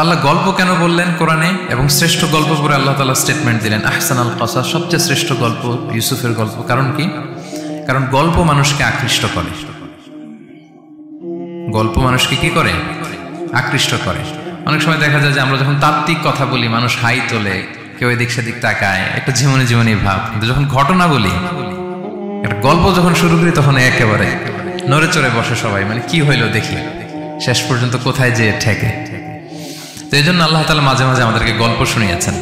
আল্লাহ গল্প কেন বললেন কোরআনে এবং শ্রেষ্ঠ গল্প করে আল্লাহ তাআলা স্টেটমেন্ট দিলেন আহসানুল কসাস, সবচেয়ে শ্রেষ্ঠ গল্প ইউসুফের গল্প। কারণ কি? কারণ গল্প মানুষকে আকৃষ্ট করে। গল্প মানুষকে কি করে? আকৃষ্ট করে। অনেক সময় দেখা যায় যে আমরা যখন তাত্ত্বিক কথা বলি মানুষ হাই তোলে, কেউ এদিক সেদিক তাকায়, একটা জীবনী জীবনী ভাব। কিন্তু যখন ঘটনা বলি, একটা গল্প যখন শুরু করি তখন একেবারে নড়ে চড়ে বসে সবাই, মানে কি হইলো দেখি, শেষ পর্যন্ত কোথায় যেয়ে ঠেকে। তো এই জন্য আল্লাহ তাআলা মাঝে মাঝে আমাদেরকে গল্প শুনিয়েছেন।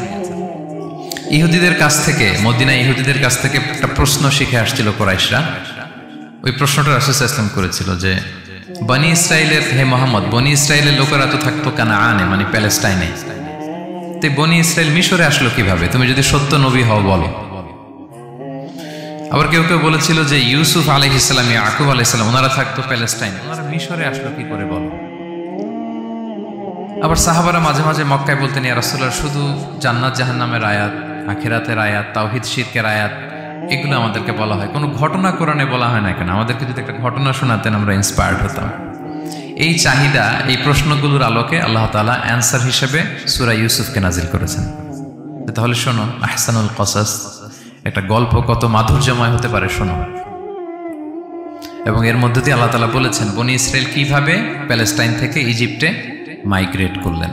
ইহুদিদের কাছ থেকে, মদিনা ইহুদিদের কাছ থেকে একটা প্রশ্ন শিখে আসছিল কুরাইশরা। ওই প্রশ্নটা রাসূল সাল্লাল্লাহু আলাইহি ওয়াসাল্লাম করেছিল যে বনি ইসরাইলের, হে মুহাম্মদ, বনি ইসরাইলের লোকেরা তো থাকতো কানাআনে, মানে প্যালেস্টাইনে, তো বনি ইসরাইল মিশরে আসলো কিভাবে? তুমি যদি সত্য নবী হও বলো। আবার কেউ কেউ বলেছিল যে ইউসুফ আলাইহিস সালাম, ইয়াকুব আলাইহিস সালাম, ওনারা থাকতো প্যালেস্টাইনে, ওনারা মিশরে আসলো কি করে বলো। আবার সাহাবারা মাঝে মাঝে মক্কায় বলতেন, ইয়া রাসূলুল্লাহ, শুধু জান্নাত জাহান্নামের আয়াত, আখিরাতের আয়াত, তাওহীদ শিরকের আয়াত, এগুলো আমাদেরকে বলা হয়, কোনো ঘটনা কোরআনে বলা হয় না কেন? আমাদেরকে যদি একটা ঘটনা শোনাতেন আমরা ইন্সপায়ার্ড হতাম। এই চাহিদা, এই প্রশ্নগুলোর আলোকে আল্লাহ তাআলা অ্যান্সার হিসেবে সূরা ইউসুফকে নাজিল করেছেন। তাহলে শোনো, আহসানুল কসাস, একটা গল্প কত মাধুর্যময় হতে পারে শোনো। এবং এর মধ্যে দিয়ে আল্লাহ তাআলা বলেছেন বনি ইসরাইল কিভাবে প্যালেস্টাইন থেকে ইজিপ্টে মাইগ্রেট করলেন।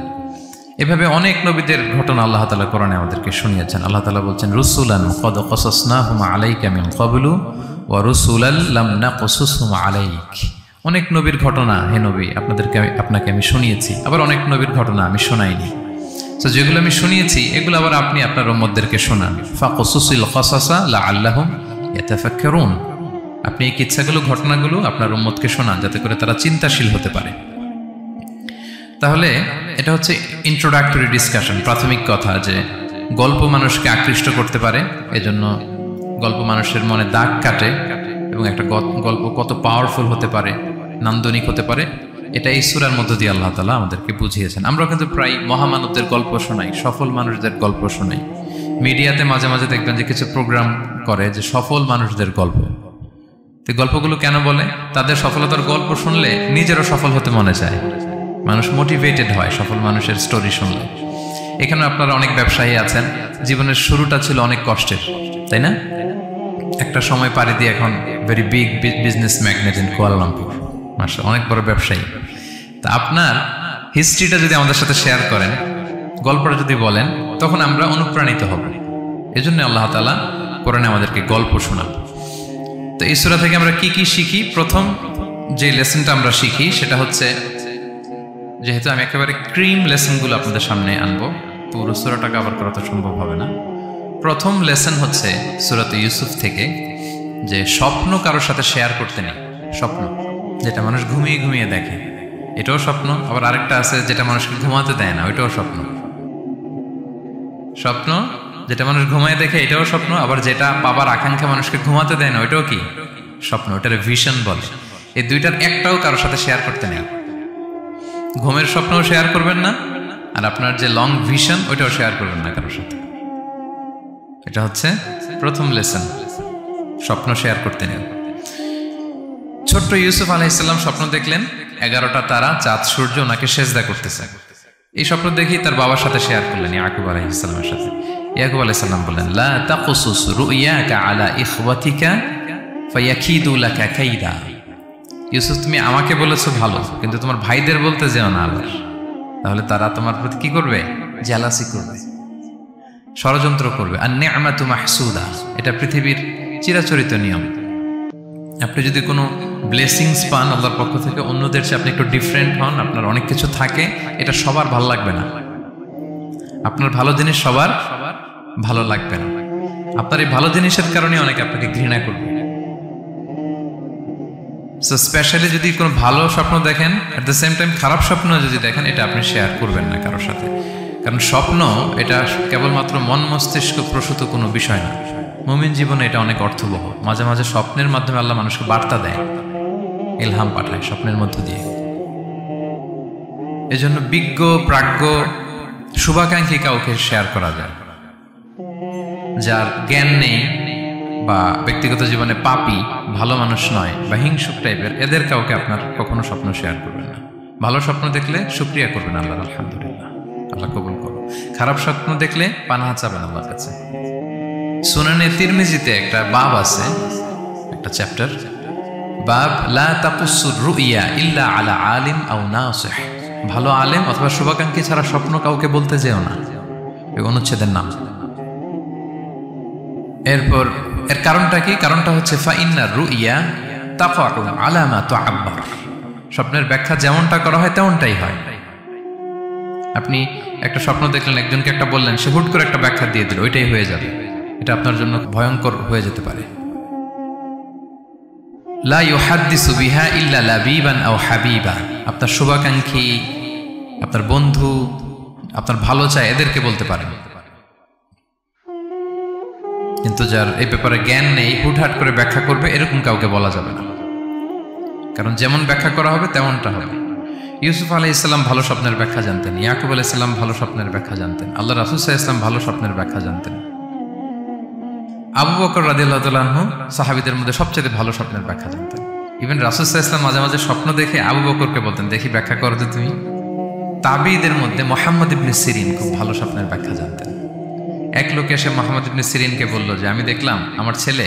এভাবে অনেক নবীদের ঘটনা আল্লাহ তাআলা কোরআনে আমাদেরকে শুনিয়েছেন। আল্লাহ তাআলা বলছেন রুসুলান ক্বাদ ক্বাসাসনাহুম আলাইকা মিন ক্বাবলু ওয়া রুসুলাল লাম নাকসুসহুম আলাইক। অনেক নবীর ঘটনা হে নবী আপনাকে আমি শুনিয়েছি, আবার অনেক নবীর ঘটনা আমি শোনাইনি। তো যেগুলো আমি শুনিয়েছি এগুলো আবার আপনি আপনার উম্মতদেরকে শোনান। ফাকসুসিল ক্বাসাসা লাআল্লাহুম ইয়াতাফাক্কারুন। আপনি এই কিচ্ছাগুলো, ঘটনাগুলো আপনার উম্মতকে শোনান যাতে করে তারা চিন্তাশীল হতে পারে। তাহলে এটা হচ্ছে ইন্ট্রোডাক্টরি ডিসকাশন, প্রাথমিক কথা, যে গল্প মানুষকে আকৃষ্ট করতে পারে, এজন্য গল্প মানুষের মনে দাগ কাটে, এবং একটা গল্প কত পাওয়ারফুল হতে পারে, নান্দনিক হতে পারে, এটা এই সূরার মধ্য দিয়ে আল্লাহ তাআলা আমাদেরকে বুঝিয়েছেন। আমরা কিন্তু প্রায় মহামানবদের গল্প শোনাই, সফল মানুষদের গল্প শোনাই। মিডিয়াতে মাঝে মাঝে দেখবেন যে কিছু প্রোগ্রাম করে যে সফল মানুষদের গল্প। তো গল্পগুলো কেন বলে? তাদের সফলতার গল্প শুনলে নিজেরও সফল হতে মনে চায়, মানুষ মোটিভেটেড হয় সফল মানুষের স্টোরি শুনলে। এখানে আপনারা অনেক ব্যবসায়ী আছেন, জীবনের শুরুটা ছিল অনেক কষ্টের, তাই না? একটা সময় পাড়ি দিয়ে এখন very big business magnate in Kuala Lumpur, মাশাআল্লাহ, অনেক বড় ব্যবসায়ী। তা আপনার হিস্ট্রিটা যদি আমাদের সাথে শেয়ার করেন, গল্পটা যদি বলেন, তখন আমরা অনুপ্রাণিত হব। এজন্য আল্লাহ তাআলা কোরআনে আমাদেরকে গল্প শোনান। তো এই সূরা থেকে আমরা কি কি শিখি? প্রথম যে লেসনটা আমরা শিখি সেটা হচ্ছে, যেহেতু আমি একেবারে ক্রিম লেসনগুলো আপনাদের সামনে আনবো, পুরো সূরাটা কভার করা তো সম্ভব হবে না। প্রথম লেসন হচ্ছে সূরাতে ইউসুফ থেকে যে স্বপ্ন কারোর সাথে শেয়ার করতে নেই। স্বপ্ন যেটা মানুষ ঘুমিয়ে ঘুমিয়ে দেখে, এটাও স্বপ্ন। আবার আরেকটা আছে যেটা মানুষকে ঘুমাতে দেয় না, ওইটাও স্বপ্ন। স্বপ্ন যেটা মানুষ ঘুমায় দেখে, এটাও স্বপ্ন। আবার যেটা পাবার আকাঙ্ক্ষা মানুষকে ঘুমাতে দেয় না, ওইটাও কি? স্বপ্ন। ওটার ভিশন বলে। এই দুইটার একটাও কারোর সাথে শেয়ার করতে নেই। ঘুমের স্বপ্নও শেয়ার করবেন না, আর আপনার যে লং ভিশন ওইটাও শেয়ার করবেন না কারোর সাথে। এটা হচ্ছে প্রথম লেসন, স্বপ্ন শেয়ার করতে নেই। ছোট্ট ইউসুফ আলাইহিস সালাম স্বপ্ন দেখলেন 11টা তারা, চাঁদ, সূর্য ওনাকে সেজদা করতেছে। এই স্বপ্ন দেখি তার বাবার সাথে শেয়ার করলেন, ইয়াকুব আলাইহিস সালামের সাথে। ইয়াকুব আলাইহিস সালাম বললেন, লা তাকসুস রুইয়াকা আলা ইখওয়াতিকা ফায়াকিদু লাকা কাইদা। ইউসুফ, তুমি আমাকে বলেছো ভালো, কিন্তু তোমার ভাইদের বলতে যেও না আবার, তাহলে তারা তোমার প্রতি কি করবে? জেলাসি করবে, ষড়যন্ত্র করবে। আর নি'মাতু মাহসুদা, এটা পৃথিবীর চিরাচরিত নিয়ম। আপনি যদি কোনো ব্লেসিংস পান আল্লাহর পক্ষ থেকে, অন্যদের চেয়ে আপনি একটু ডিফারেন্ট হন, আপনার অনেক কিছু থাকে, এটা সবার ভালো লাগবে না। আপনার ভালো জিনিস সবার ভালো লাগবে না। আপনার এই ভালো জিনিসের কারণে অনেকে আপনাকে ঘৃণা করবে। সো স্পেশালি যদি কোনো ভালো স্বপ্ন দেখেন, অ্যাট দ্য সেম টাইম খারাপ স্বপ্ন যদি দেখেন, এটা আপনি শেয়ার করবেন না কারোর সাথে। কারণ স্বপ্ন এটা কেবলমাত্র মন মস্তিষ্ক প্রসূত কোনো বিষয় না। মুমিন জীবনে এটা অনেক অর্থবহ। মাঝে মাঝে স্বপ্নের মাধ্যমে আল্লাহ মানুষকে বার্তা দেয়, ইলহাম পাঠায় স্বপ্নের মধ্য দিয়ে। এজন্য বিজ্ঞ, প্রাজ্ঞ, শুভাকাঙ্ক্ষী কাউকে শেয়ার করা যায়। যার জ্ঞান নেই বা ব্যক্তিগত জীবনে পাপী, ভালো মানুষ নয় বা হিংসুক টাইপের, এদের কাউকে আপনার কখনো স্বপ্ন শেয়ার করবেন না। ভালো স্বপ্ন দেখলে শুকরিয়া করবেন আল্লাহর, আলহামদুলিল্লাহ। আল্লাহ কবুল করো। খারাপ স্বপ্ন দেখলে পানাহা চাবেন আল্লাহর কাছে। সুনানে তিরমিজিতে একটা বাব আছে, একটা চ্যাপ্টার, বাব লা তাকুসুর রুইয়া ইল্লা আলা আলিম আও নাসিহ। ভালো আলেম অথবা শুভাকাঙ্ক্ষী ছাড়া স্বপ্ন কাউকে বলতে যেও না, এই অনুচ্ছেদের নাম। এরপর এর কারণটা কি? কারণটা হচ্ছে ফাইন্না রুইয়া তাকাউ আলা মা তুআব্বার। স্বপ্নের ব্যাখ্যা যেমনটা করা হয় তেমনটাই হয়। আপনি একটা স্বপ্ন দেখলেন, একজনকে একটা বললেন, সে হুট করে একটা ব্যাখ্যা দিয়ে দিল, ওইটাই হয়ে যাবে। এটা আপনার জন্য ভয়ঙ্কর হয়ে যেতে পারে। লা ইউহাদ্দিসু বিহা ইল্লা লাবিবান আও হাবিবা। আপনার শুভাকাঙ্ক্ষী, আপনার বন্ধু, আপনার ভালো চায়, এদেরকে বলতে পারেন। কিন্তু যার এই ব্যাপারে জ্ঞান নেই, হুটহাট করে ব্যাখ্যা করবে, এরকম কাউকে বলা যাবে না। কারণ যেমন ব্যাখ্যা করা হবে তেমনটা হবে। ইউসুফ আলাইহিস সালাম ভালো স্বপ্নের ব্যাখ্যা জানতেন, ইয়াকুব আলাইহিস সালাম ভালো স্বপ্নের ব্যাখ্যা জানতেন, আল্লাহ রাসূল সাল্লাল্লাহু আলাইহি ওয়াসাল্লাম ভালো স্বপ্নের ব্যাখ্যা জানতেন। আবু বকর রাদিয়াল্লাহু তাআলা আনহু সাহাবীদের মধ্যে সবচেয়ে ভালো স্বপ্নের ব্যাখ্যা জানতেন। ইভেন রাসূল সাল্লাল্লাহু আলাইহি ওয়াসাল্লাম মাঝে মাঝে স্বপ্ন দেখে আবু বকরকে বলতেন, দেখি ব্যাখ্যা করো তো তুমি। তাবিঈদের মধ্যে মুহাম্মদ ইবনে সিরিন খুব ভালো স্বপ্নের ব্যাখ্যা জানতেন। এক লোক এসে মুহাম্মদ ইবনে সিরিনকে বলল যে আমি দেখলাম আমার ছেলে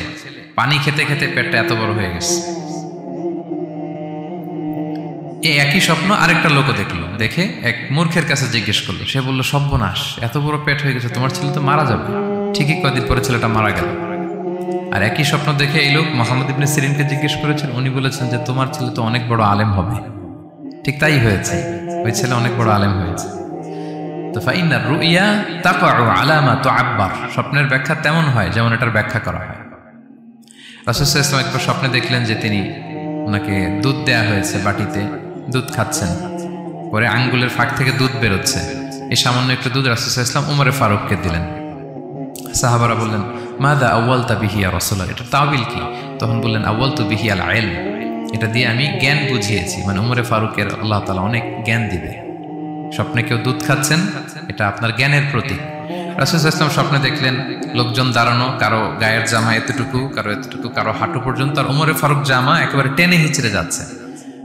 পানি খেতে খেতে পেটটা এত বড় হয়ে গেছে। এই একই স্বপ্ন আরেকটা লোকও দেখলো, দেখে এক মূর্খের কাছে জিজ্ঞেস করলো। সে বলল, সর্বনাশ, এত বড় পেট হয়ে গেছে, তোমার ছেলে তো মারা যাবে। ঠিকই কয়েকদিন পরে ছেলেটা মারা গেল। আর একই স্বপ্ন দেখে এই লোক মুহাম্মদ ইবনে সিরিনকে জিজ্ঞেস করেছেন, উনি বলেছেন যে তোমার ছেলে তো অনেক বড় আলেম হবে। ঠিক তাই হয়েছে, ওই ছেলে অনেক বড় আলেম হয়েছে। তো ফাইন্নার রুইয়া তাকাউ আলা মা তুআব্বার। স্বপ্নের ব্যাখ্যা তেমন হয় যেমন এটার ব্যাখ্যা করা হয়। রাসূল সাল্লাল্লাহু আলাইহি ওয়াসাল্লাম একবার স্বপ্নে দেখলেন যে তিনি, ওনাকে দুধ দেয়া হয়েছে, বাটিতে দুধ খাচ্ছেন, পরে আঙ্গুলের ফাঁক থেকে দুধ বেরোচ্ছে। এই সামান্য একটু দুধ রাসূল সাল্লাল্লাহু আলাইহি ওয়াসাল্লাম উমরে ফারুককে দিলেন। সাহাবারা বললেন, মাযা আউয়ালতা বিহি ইয়া রাসূলুল্লাহ, এটা তাওয়িল কি? তখন বললেন, আউয়ালতু বিহি আল ইলম, এটা দিয়ে আমি জ্ঞান বুঝিয়েছি। মানে উমরে ফারুকের আল্লাহ তাআলা অনেক জ্ঞান দিবে। স্বপ্নে কেউ দুধ খাচ্ছেন, এটা আপনার জ্ঞানের প্রতীক। রাসূল সাল্লাল্লাহু আলাইহি ওয়াসাল্লাম স্বপ্নে দেখলেন লোকজন দাঁড়ানো, কারো গায়ের জামা এতটুকু, কারো এতটুকু, কারো হাঁটু পর্যন্ত, আর উমরে ফারুক জামা একেবারে টেনে হিচড়ে যাচ্ছে।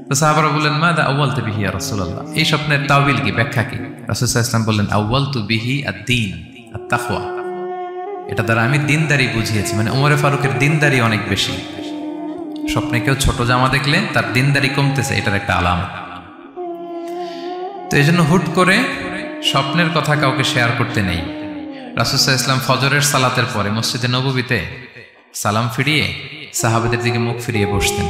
তো সাহাবারা বললেন, মাযা আউয়ালতু বিহি ইয়া রাসূলুল্লাহ, এই স্বপ্নের তাওয়িল কি, ব্যাখ্যা কি? রাসূল সাল্লাল্লাহু আলাইহি ওয়াসাল্লাম বললেন, আউয়ালতু বিহি আদ-দীন আত-তাকওয়া, এটা দ্বারা আমি দিনদারি বুঝিয়েছি। মানে উমরে ফারুকের দিনদারি অনেক বেশি। স্বপ্নে কেউ ছোট জামা দেখলে তার দিনদারি কমতেছে, এটার একটা আলামত। তো এই জন্য হুট করে স্বপ্নের কথা কাউকে শেয়ার করতে নেই। রাসূল সাল্লাল্লাহু আলাইহি ওয়াসাল্লাম ফজরের সালাতের পরে মসজিদে নববীতে সালাম ফিরিয়ে সাহাবাদের দিকে মুখ ফিরিয়ে বসতেন,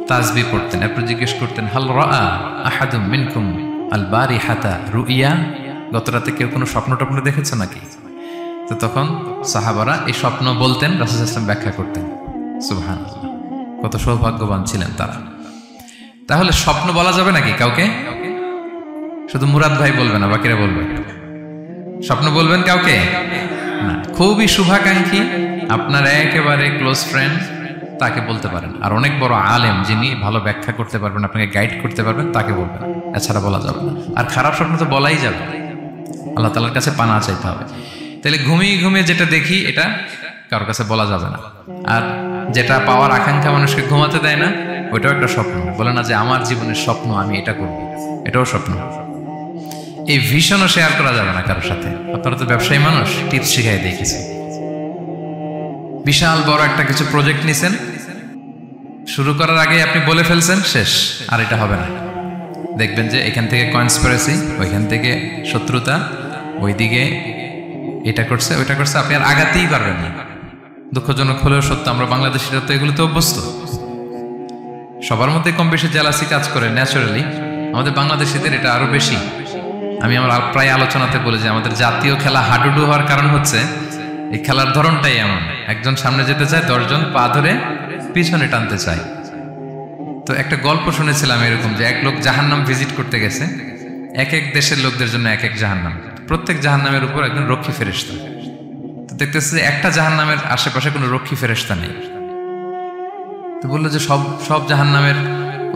তাসবিহ পড়তেন, এরপর জিজ্ঞেস করতেন, হাল রাআ আহাদুম মিনকুম আল বারিহাতা রুইয়া, গত রাতে কেউ কোনো স্বপ্ন টপ্ন দেখেছে নাকি? তো তখন সাহাবারা এই স্বপ্ন বলতেন, রাসূল সাল্লাল্লাহু আলাইহি ওয়াসাল্লাম ব্যাখ্যা করতেন। সুবহানাল্লাহ, কত সৌভাগ্যবান ছিলেন তারা। তাহলে স্বপ্ন বলা যাবে নাকি কাউকে? শুধু মুরাদ ভাই বলবে না, বাকিরা বলবে? স্বপ্ন বলবেন কাউকে না। খুবই শুভাকাঙ্ক্ষী, আপনার একেবারে ক্লোজ ফ্রেন্ড, তাকে বলতে পারেন। আর অনেক বড় আলেম যিনি ভালো ব্যাখ্যা করতে পারবেন, আপনাকে গাইড করতে পারবেন, তাকে বলবেন। এছাড়া বলা যাবে না। আর খারাপ স্বপ্ন তো বলাই যাবে, আল্লাহ তাআলার কাছে পানা চাইতে হবে। তাহলে ঘুমিয়ে ঘুমিয়ে যেটা দেখি এটা কারোর কাছে বলা যাবে না। আর যেটা পাওয়ার আকাঙ্ক্ষা মানুষকে ঘুমাতে দেয় না, ওইটাও একটা স্বপ্ন। বলে না যে আমার জীবনের স্বপ্ন আমি এটা করব, এটাও স্বপ্ন। এই ভিশনও শেয়ার করা যাবে না কারোর সাথে। আপনারা তো ব্যবসায়ী মানুষ, টিপস শিখাই দিয়ে কিছু। বিশাল বড় একটা কিছু প্রজেক্ট নিছেন, শুরু করার আগে আপনি বলে ফেলছেন, শেষ, আর এটা হবে না। দেখবেন যে এখান থেকে কনস্পিরেসি, ওইখান থেকে শত্রুতা, ওইদিকে এটা করছে ওইটা করছে, আপনি আর আগাতেই পারবেন না। দুঃখজনক হলেও সত্য, আমরা বাংলাদেশিরা তো এগুলোতে অভ্যস্ত। সবার মধ্যে কম বেশি জেলাসি কাজ করে ন্যাচারালি, আমাদের বাংলাদেশিদের এটা আরো বেশি। আমি আমার প্রায় আলোচনাতে বলি যে আমাদের জাতীয় খেলা হাডুডু হওয়ার কারণ হচ্ছে এই খেলার ধরনটাই এমন, একজন সামনে যেতে চায়, 10 জন পা ধরে পিছনে টানতে চায়। তো একটা গল্প শুনেছিলাম এরকম, যে এক লোক জাহান্নাম ভিজিট করতে গেছে। এক এক দেশের লোকদের জন্য এক এক জাহান্নাম, প্রত্যেক জাহান্নামের উপর একজন রক্ষী ফেরেশতা। তো দেখতেছে যে একটা জাহান্নামের আশেপাশে কোনো রক্ষী ফেরেশতা নেই। তো বললো যে সব জাহান্নামের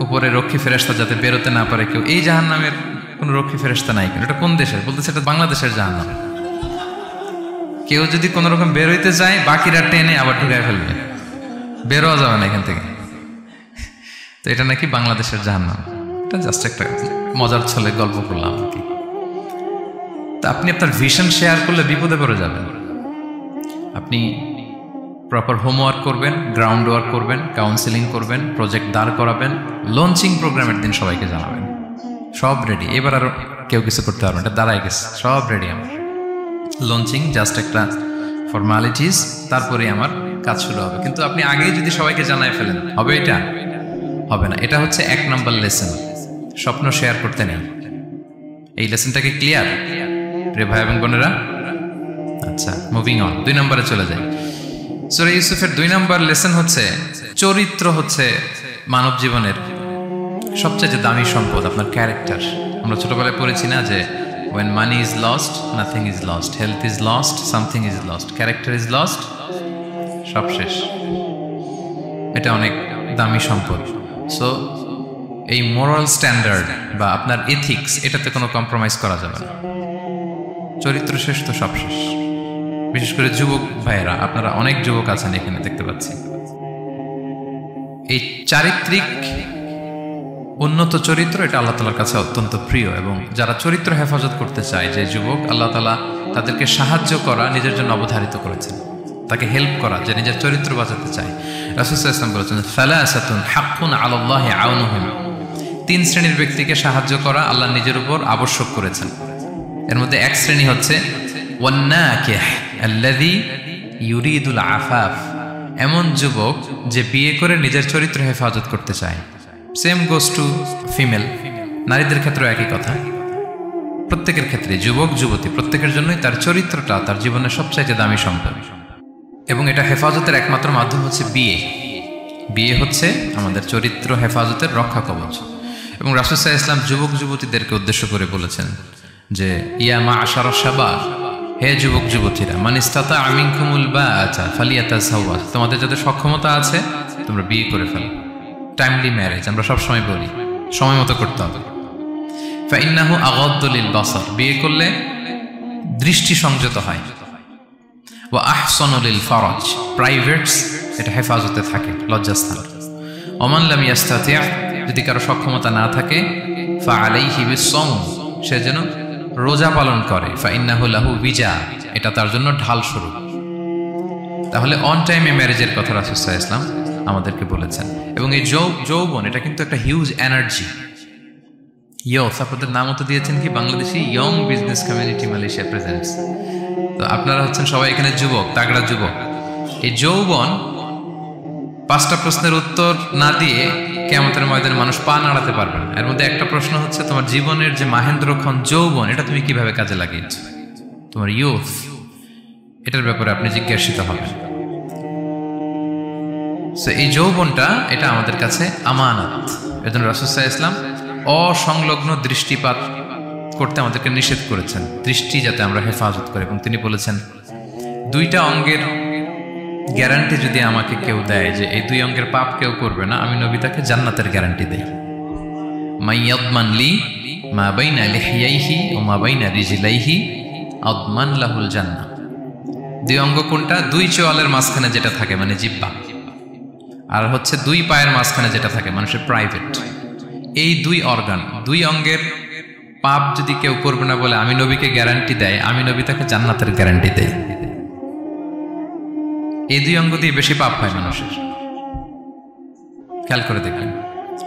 উপরে রক্ষী ফেরেশতা যাতে বেরোতে না পারে কেউ, এই জাহান্নামের কোনো রক্ষী ফেরেশতা নাই কেন? এটা কোন দেশের? বলতেছে এটা বাংলাদেশের জাহান্নাম। কেউ যদি কোনো রকম বেরোইতে যায়, বাকিরা টেনে আবার ঢুকায় ফেলবে, বেরোয়া যাবে না এখান থেকে। তো এটা নাকি বাংলাদেশের জাহান্নাম। এটা জাস্ট একটা মজার ছলে গল্প করলাম আর কি। আপনি আপনার ভিশন শেয়ার করলে বিপদে পড়ে যাবেন। আপনি প্রপার হোমওয়ার্ক করবেন, গ্রাউন্ড ওয়ার্ক করবেন, কাউন্সেলিং করবেন, প্রজেক্ট দাঁড় করাবেন, লঞ্চিং প্রোগ্রামের দিন সবাইকে জানাবেন। সব রেডি, এবার আর কেউ কিছু করতে পারবেন, এটা দাঁড়ায় গেছে, সব রেডি আমার। লঞ্চিং জাস্ট একটা ফর্মালিটিস, তারপরে আমার কাজ শুরু হবে। কিন্তু আপনি আগেই যদি সবাইকে জানায় ফেলেন, হবে এটা? হবে না। এটা হচ্ছে 1 নম্বর লেসন, স্বপ্ন শেয়ার করতে নেই। এই লেসনটাকে ক্লিয়ার রে ভাই এবং বোনেরা? আচ্ছা, মুভিং অন, 2 নম্বরে চলে যাই। সূরা ইউসুফের 2 নম্বর লেসন হচ্ছে চরিত্র হচ্ছে মানব জীবনের সবচেয়ে দামি সম্পদ, আপনার ক্যারেক্টার। আমরা ছোটবেলায় পড়েছি না যে when money is lost nothing is lost, health is lost something is lost, character is lost, সব শেষ। এটা অনেক দামি সম্পদ। সো এই মোরাল স্ট্যান্ডার্ড বা আপনার এথিক্স, এটাতে কোনো কম্প্রোমাইজ করা যাবে না। চরিত্র শেষ তো সব শেষ। বিশেষ করে যুবক ভাইয়েরা, আপনারা অনেক যুবক আছেন এখানে দেখতে পাচ্ছি। এই চারিত্রিক উন্নত চরিত্র, এটা আল্লাহ তাআলার কাছে অত্যন্ত প্রিয়। এবং যারা চরিত্র হেফাজত করতে চায়, যে যুবক, আল্লাহ তাআলা তাদেরকে সাহায্য করা নিজের জন্য অবধারিত করেছেন, তাকে হেল্প করা, যে নিজের চরিত্র বাঁচাতে চায়। রাসূল সাল্লাল্লাহু আলাইহি ওয়াসাল্লাম বলেছেন, সালাসাতুন হাক্কুন আলাল্লাহি আউনুহুম, 3 শ্রেণীর ব্যক্তিকে সাহায্য করা আল্লাহ নিজের উপর আবশ্যক করেছেন। এর মধ্যে এক শ্রেণী হচ্ছে ওয়ান্নাকিহ আল্লাযী ইউরিদুল আফাফ, এমন যুবক যে বিয়ে করে নিজের চরিত্র হেফাজত করতে চায়। সেম গোস টু ফিমেল, নারীদের ক্ষেত্রেও একই কথা। প্রত্যেকের ক্ষেত্রে, যুবক যুবতী প্রত্যেকের জন্যই তার চরিত্রটা তার জীবনের সবচাইতে দামি সম্পদ। এবং এটা হেফাজতের একমাত্র মাধ্যম হচ্ছে বিয়ে। বিয়ে হচ্ছে আমাদের চরিত্র হেফাজতের রক্ষা কবচ। এবং রাসূল সাল্লাল্লাহু আলাইহি ওয়াসাল্লাম যুবক যুবতীদেরকে উদ্দেশ্য করে বলেছেন যে ইয়া মা'আশারাশ শাবাব, হে যুবক যুবতীরা, মান ইসতাতা মিনকুমুল বাআতা ফালিয়াতাযাওয়াজ, তোমাদের যাদের সক্ষমতা আছে তোমরা বিয়ে করে ফেলো। টাইমলি ম্যারেজ আমরা সবসময় বলি, সময় মতো করতে হবে। ফাইন্নাহু আগাদ্দু লিল বাসার, বিয়ে করলে দৃষ্টি সংযত হয়। ওয়া আহসানু লিল ফারাজ, প্রাইভেটস এটা হেফাজতে থাকে, লজ্জাস্থান। ওমান লাম ইয়াস্তাতি', যদি কারো সক্ষমতা না থাকে, ফাআলাইহি বিস-সাওম, সে যেন রোজা পালন করে। ফাইন্নাহু লাহু বিজা, এটা তার জন্য ঢাল স্বরূপ। তাহলে অন টাইমে ম্যারেজের কথা রাসূল সাল্লাল্লাহু আলাইহি ওয়াসাল্লাম আমাদেরকে বলেছেন। এবং এই যৌবন এটা কিন্তু একটা হিউজ এনার্জি। ইয়স, আপনাদের নামও তো দিয়েছেন কি Bangladeshi young business community Malaysia presents. তো আপনারা হচ্ছেন সবাই এখানে যুবক, তাগড়া যুবক। এই যৌবন 5টা প্রশ্নের উত্তর না দিয়ে কিয়ামতের ময়দানে মানুষ পা নাড়াতে পারবে না। এর মধ্যে একটা প্রশ্ন হচ্ছে, তোমার জীবনের যে মাহেন্দ্রক্ষণ যৌবন, এটা তুমি কিভাবে কাজে লাগিয়েছো? তোমার ইয়ুথ, এটার ব্যাপারে আপনি জিজ্ঞাসিত হবেন। এই যৌবনটা এটা আমাদের কাছে আমানত। এজন্য রাসূল সাল্লাল্লাহু আলাইহি ওয়াসাল্লাম অসংলগ্ন দৃষ্টিপাত করতে আমাদেরকে নিষেধ করেছেন, দৃষ্টি যাতে আমরা হেফাজত করি। এবং তিনি বলেছেন, 2টা অঙ্গের গ্যারান্টি যদি আমাকে কেউ দেয় যে এই 2 অঙ্গের পাপ কেউ করবে না, আমি নবী তাকে জান্নাতের গ্যারান্টি দেই। মাইয়াদমান লি মা বাইনা লিহিয়াইহি ওয়া মা বাইনা রিজলাইহি আদমান লাহুল জান্নাহ। 2 অঙ্গ কোনটা? 2 চোয়ালের মাঝখানে যেটা থাকে মানে জিহ্বা, আর হচ্ছে 2 পায়ের মাঝখানে যেটা থাকে মানুষের প্রাইভেট। এই 2 অর্গান, 2 অঙ্গের পাপ যদি কেউ করবে না বলে আমি নবীকে গ্যারান্টি দেয়, আমি নবী তাকে জান্নাতের গ্যারান্টি দেই। এই 2 অঙ্গ দিয়ে বেশি পাপ হয় মানুষের, খেয়াল করে দেখবেন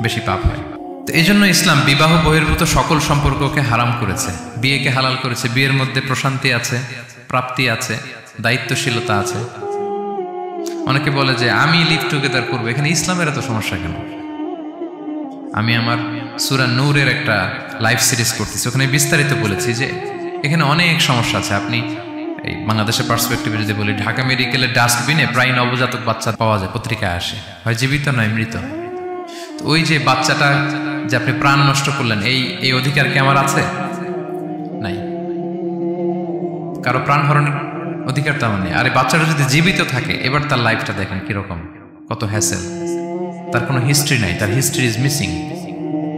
বেশি পাপ হয়। তো এই জন্য ইসলাম বিবাহ বহির্ভূত সকল সম্পর্ককে হারাম করেছে, বিয়েকে হালাল করেছে। বিয়ের মধ্যে প্রশান্তি আছে, প্রাপ্তি আছে, দায়িত্বশীলতা আছে। অনেকে বলে যে আমি লিভ টুগেদার করবো, এখানে ইসলামের এত সমস্যা কেন? আমি আমার সূরা নূরের একটা লাইভ সিরিজ করতেছি, ওখানে বিস্তারিত বলেছি যে এখানে অনেক সমস্যা আছে। আপনি এই বাংলাদেশের পার্সপেক্টিভে যদি বলি, ঢাকা মেডিকেলের ডাস্টবিনে প্রায় নবজাতক বাচ্চা পাওয়া যায়, পত্রিকায় আসে, হয় জীবিত নয় মৃত। তো ওই যে বাচ্চাটা যে আপনি প্রাণ নষ্ট করলেন, এই অধিকার কি আমার আছে? নাই। কারো প্রাণ হরণের অধিকার তো আমার নেই। আর এই বাচ্চাটা যদি জীবিত থাকে, এবার তার লাইফটা দেখেন কিরকম, কত হ্যাসেল। তার কোনো হিস্ট্রি নাই, তার হিস্ট্রি ইজ মিসিং।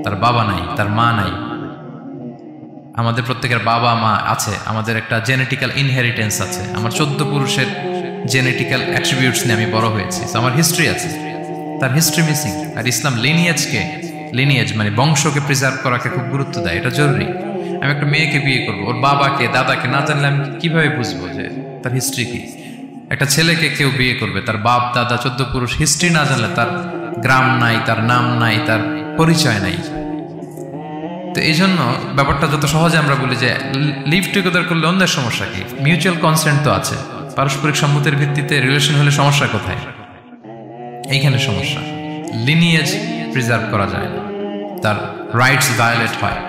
তার বাবা নাই, তার মা নাই। আমাদের প্রত্যেকের বাবা মা আছে, আমাদের একটা জেনেটিক্যাল ইনহেরিটেন্স আছে। আমার 14 পুরুষের জেনেটিক্যাল অ্যাট্রিবিউটস নিয়ে আমি বড় হয়েছি, আমার হিস্ট্রি আছে, তার হিস্ট্রি মিসিং। আর ইসলাম লিনিয়েজ মানে বংশকে প্রিজার্ভ করাকে খুব গুরুত্ব দেয়, এটা জরুরি। আমি একটা মেয়েকে বিয়ে করবো, ওর বাবাকে দাদাকে না জানলে আমি কিভাবে বুঝবো যে তার হিস্ট্রি কি? একটা ছেলেকে কেউ বিয়ে করবে, তার বাপ দাদা 14 পুরুষ হিস্ট্রি না জানলে, তার গ্রাম নাই, তার নাম নাই, তার পরিচয় নাই। তো এই জন্য ব্যাপারটা যত সহজে আমরা বলি যে লিভ টুগেদার করলে অন্যের সমস্যা কি? মিউচুয়াল কনসেন্ট তো আছে, পারস্পরিক সম্মতির ভিত্তিতে রিলেশন হলে সমস্যা কোথায়? এইখানে সমস্যা। লিনিয়েজ প্রিজার্ভ করা যায় না, তার রাইটস ভায়োলেট হয়।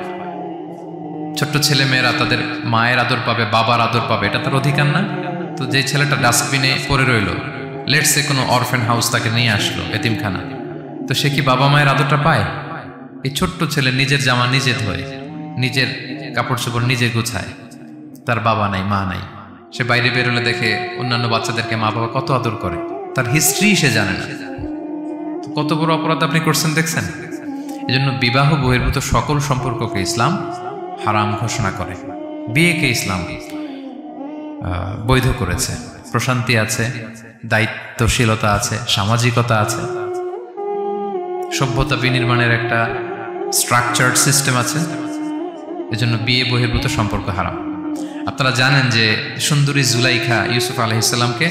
ছোট্ট ছেলে মেয়েরা তাদের মায়ের আদর পাবে, বাবার আদর পাবে, এটা তার অধিকার না? তো যে ছেলেটা ডাস্টবিনে পড়ে রইল, লেটসে কোনো অরফেন হাউস তাকে নিয়ে আসলো, এতিমখানা, তো সে কি বাবা মায়ের আদরটা পায়? এই ছোট্ট ছেলে নিজের জামা নিজে ধোয়, নিজের কাপড় চোপড় নিজে গুছায়, তার বাবা নাই মা নাই। সে বাইরে বেরোলে দেখে অন্যান্য বাচ্চাদেরকে মা বাবা কত আদর করে, তার হিস্ট্রি সে জানে না। কত বড় অপরাধ আপনি করছেন দেখছেন? এই জন্য বিবাহ বহির্ভূত সকল সম্পর্ককে ইসলাম হারাম ঘোষণা করে, বিয়েকে ইসলাম বৈধ করেছে। প্রশান্তি আছে, দায়িত্বশীলতা আছে, সামাজিকতা আছে, সভ্যতা বিনির্মাণের একটা স্ট্রাকচার্ড সিস্টেম আছে। এজন্য বিয়ে বহির্ভূত সম্পর্ক হারাম। আপনারা জানেন যে সুন্দরী জুলাইখা ইউসুফ আলাইহিসসালামকে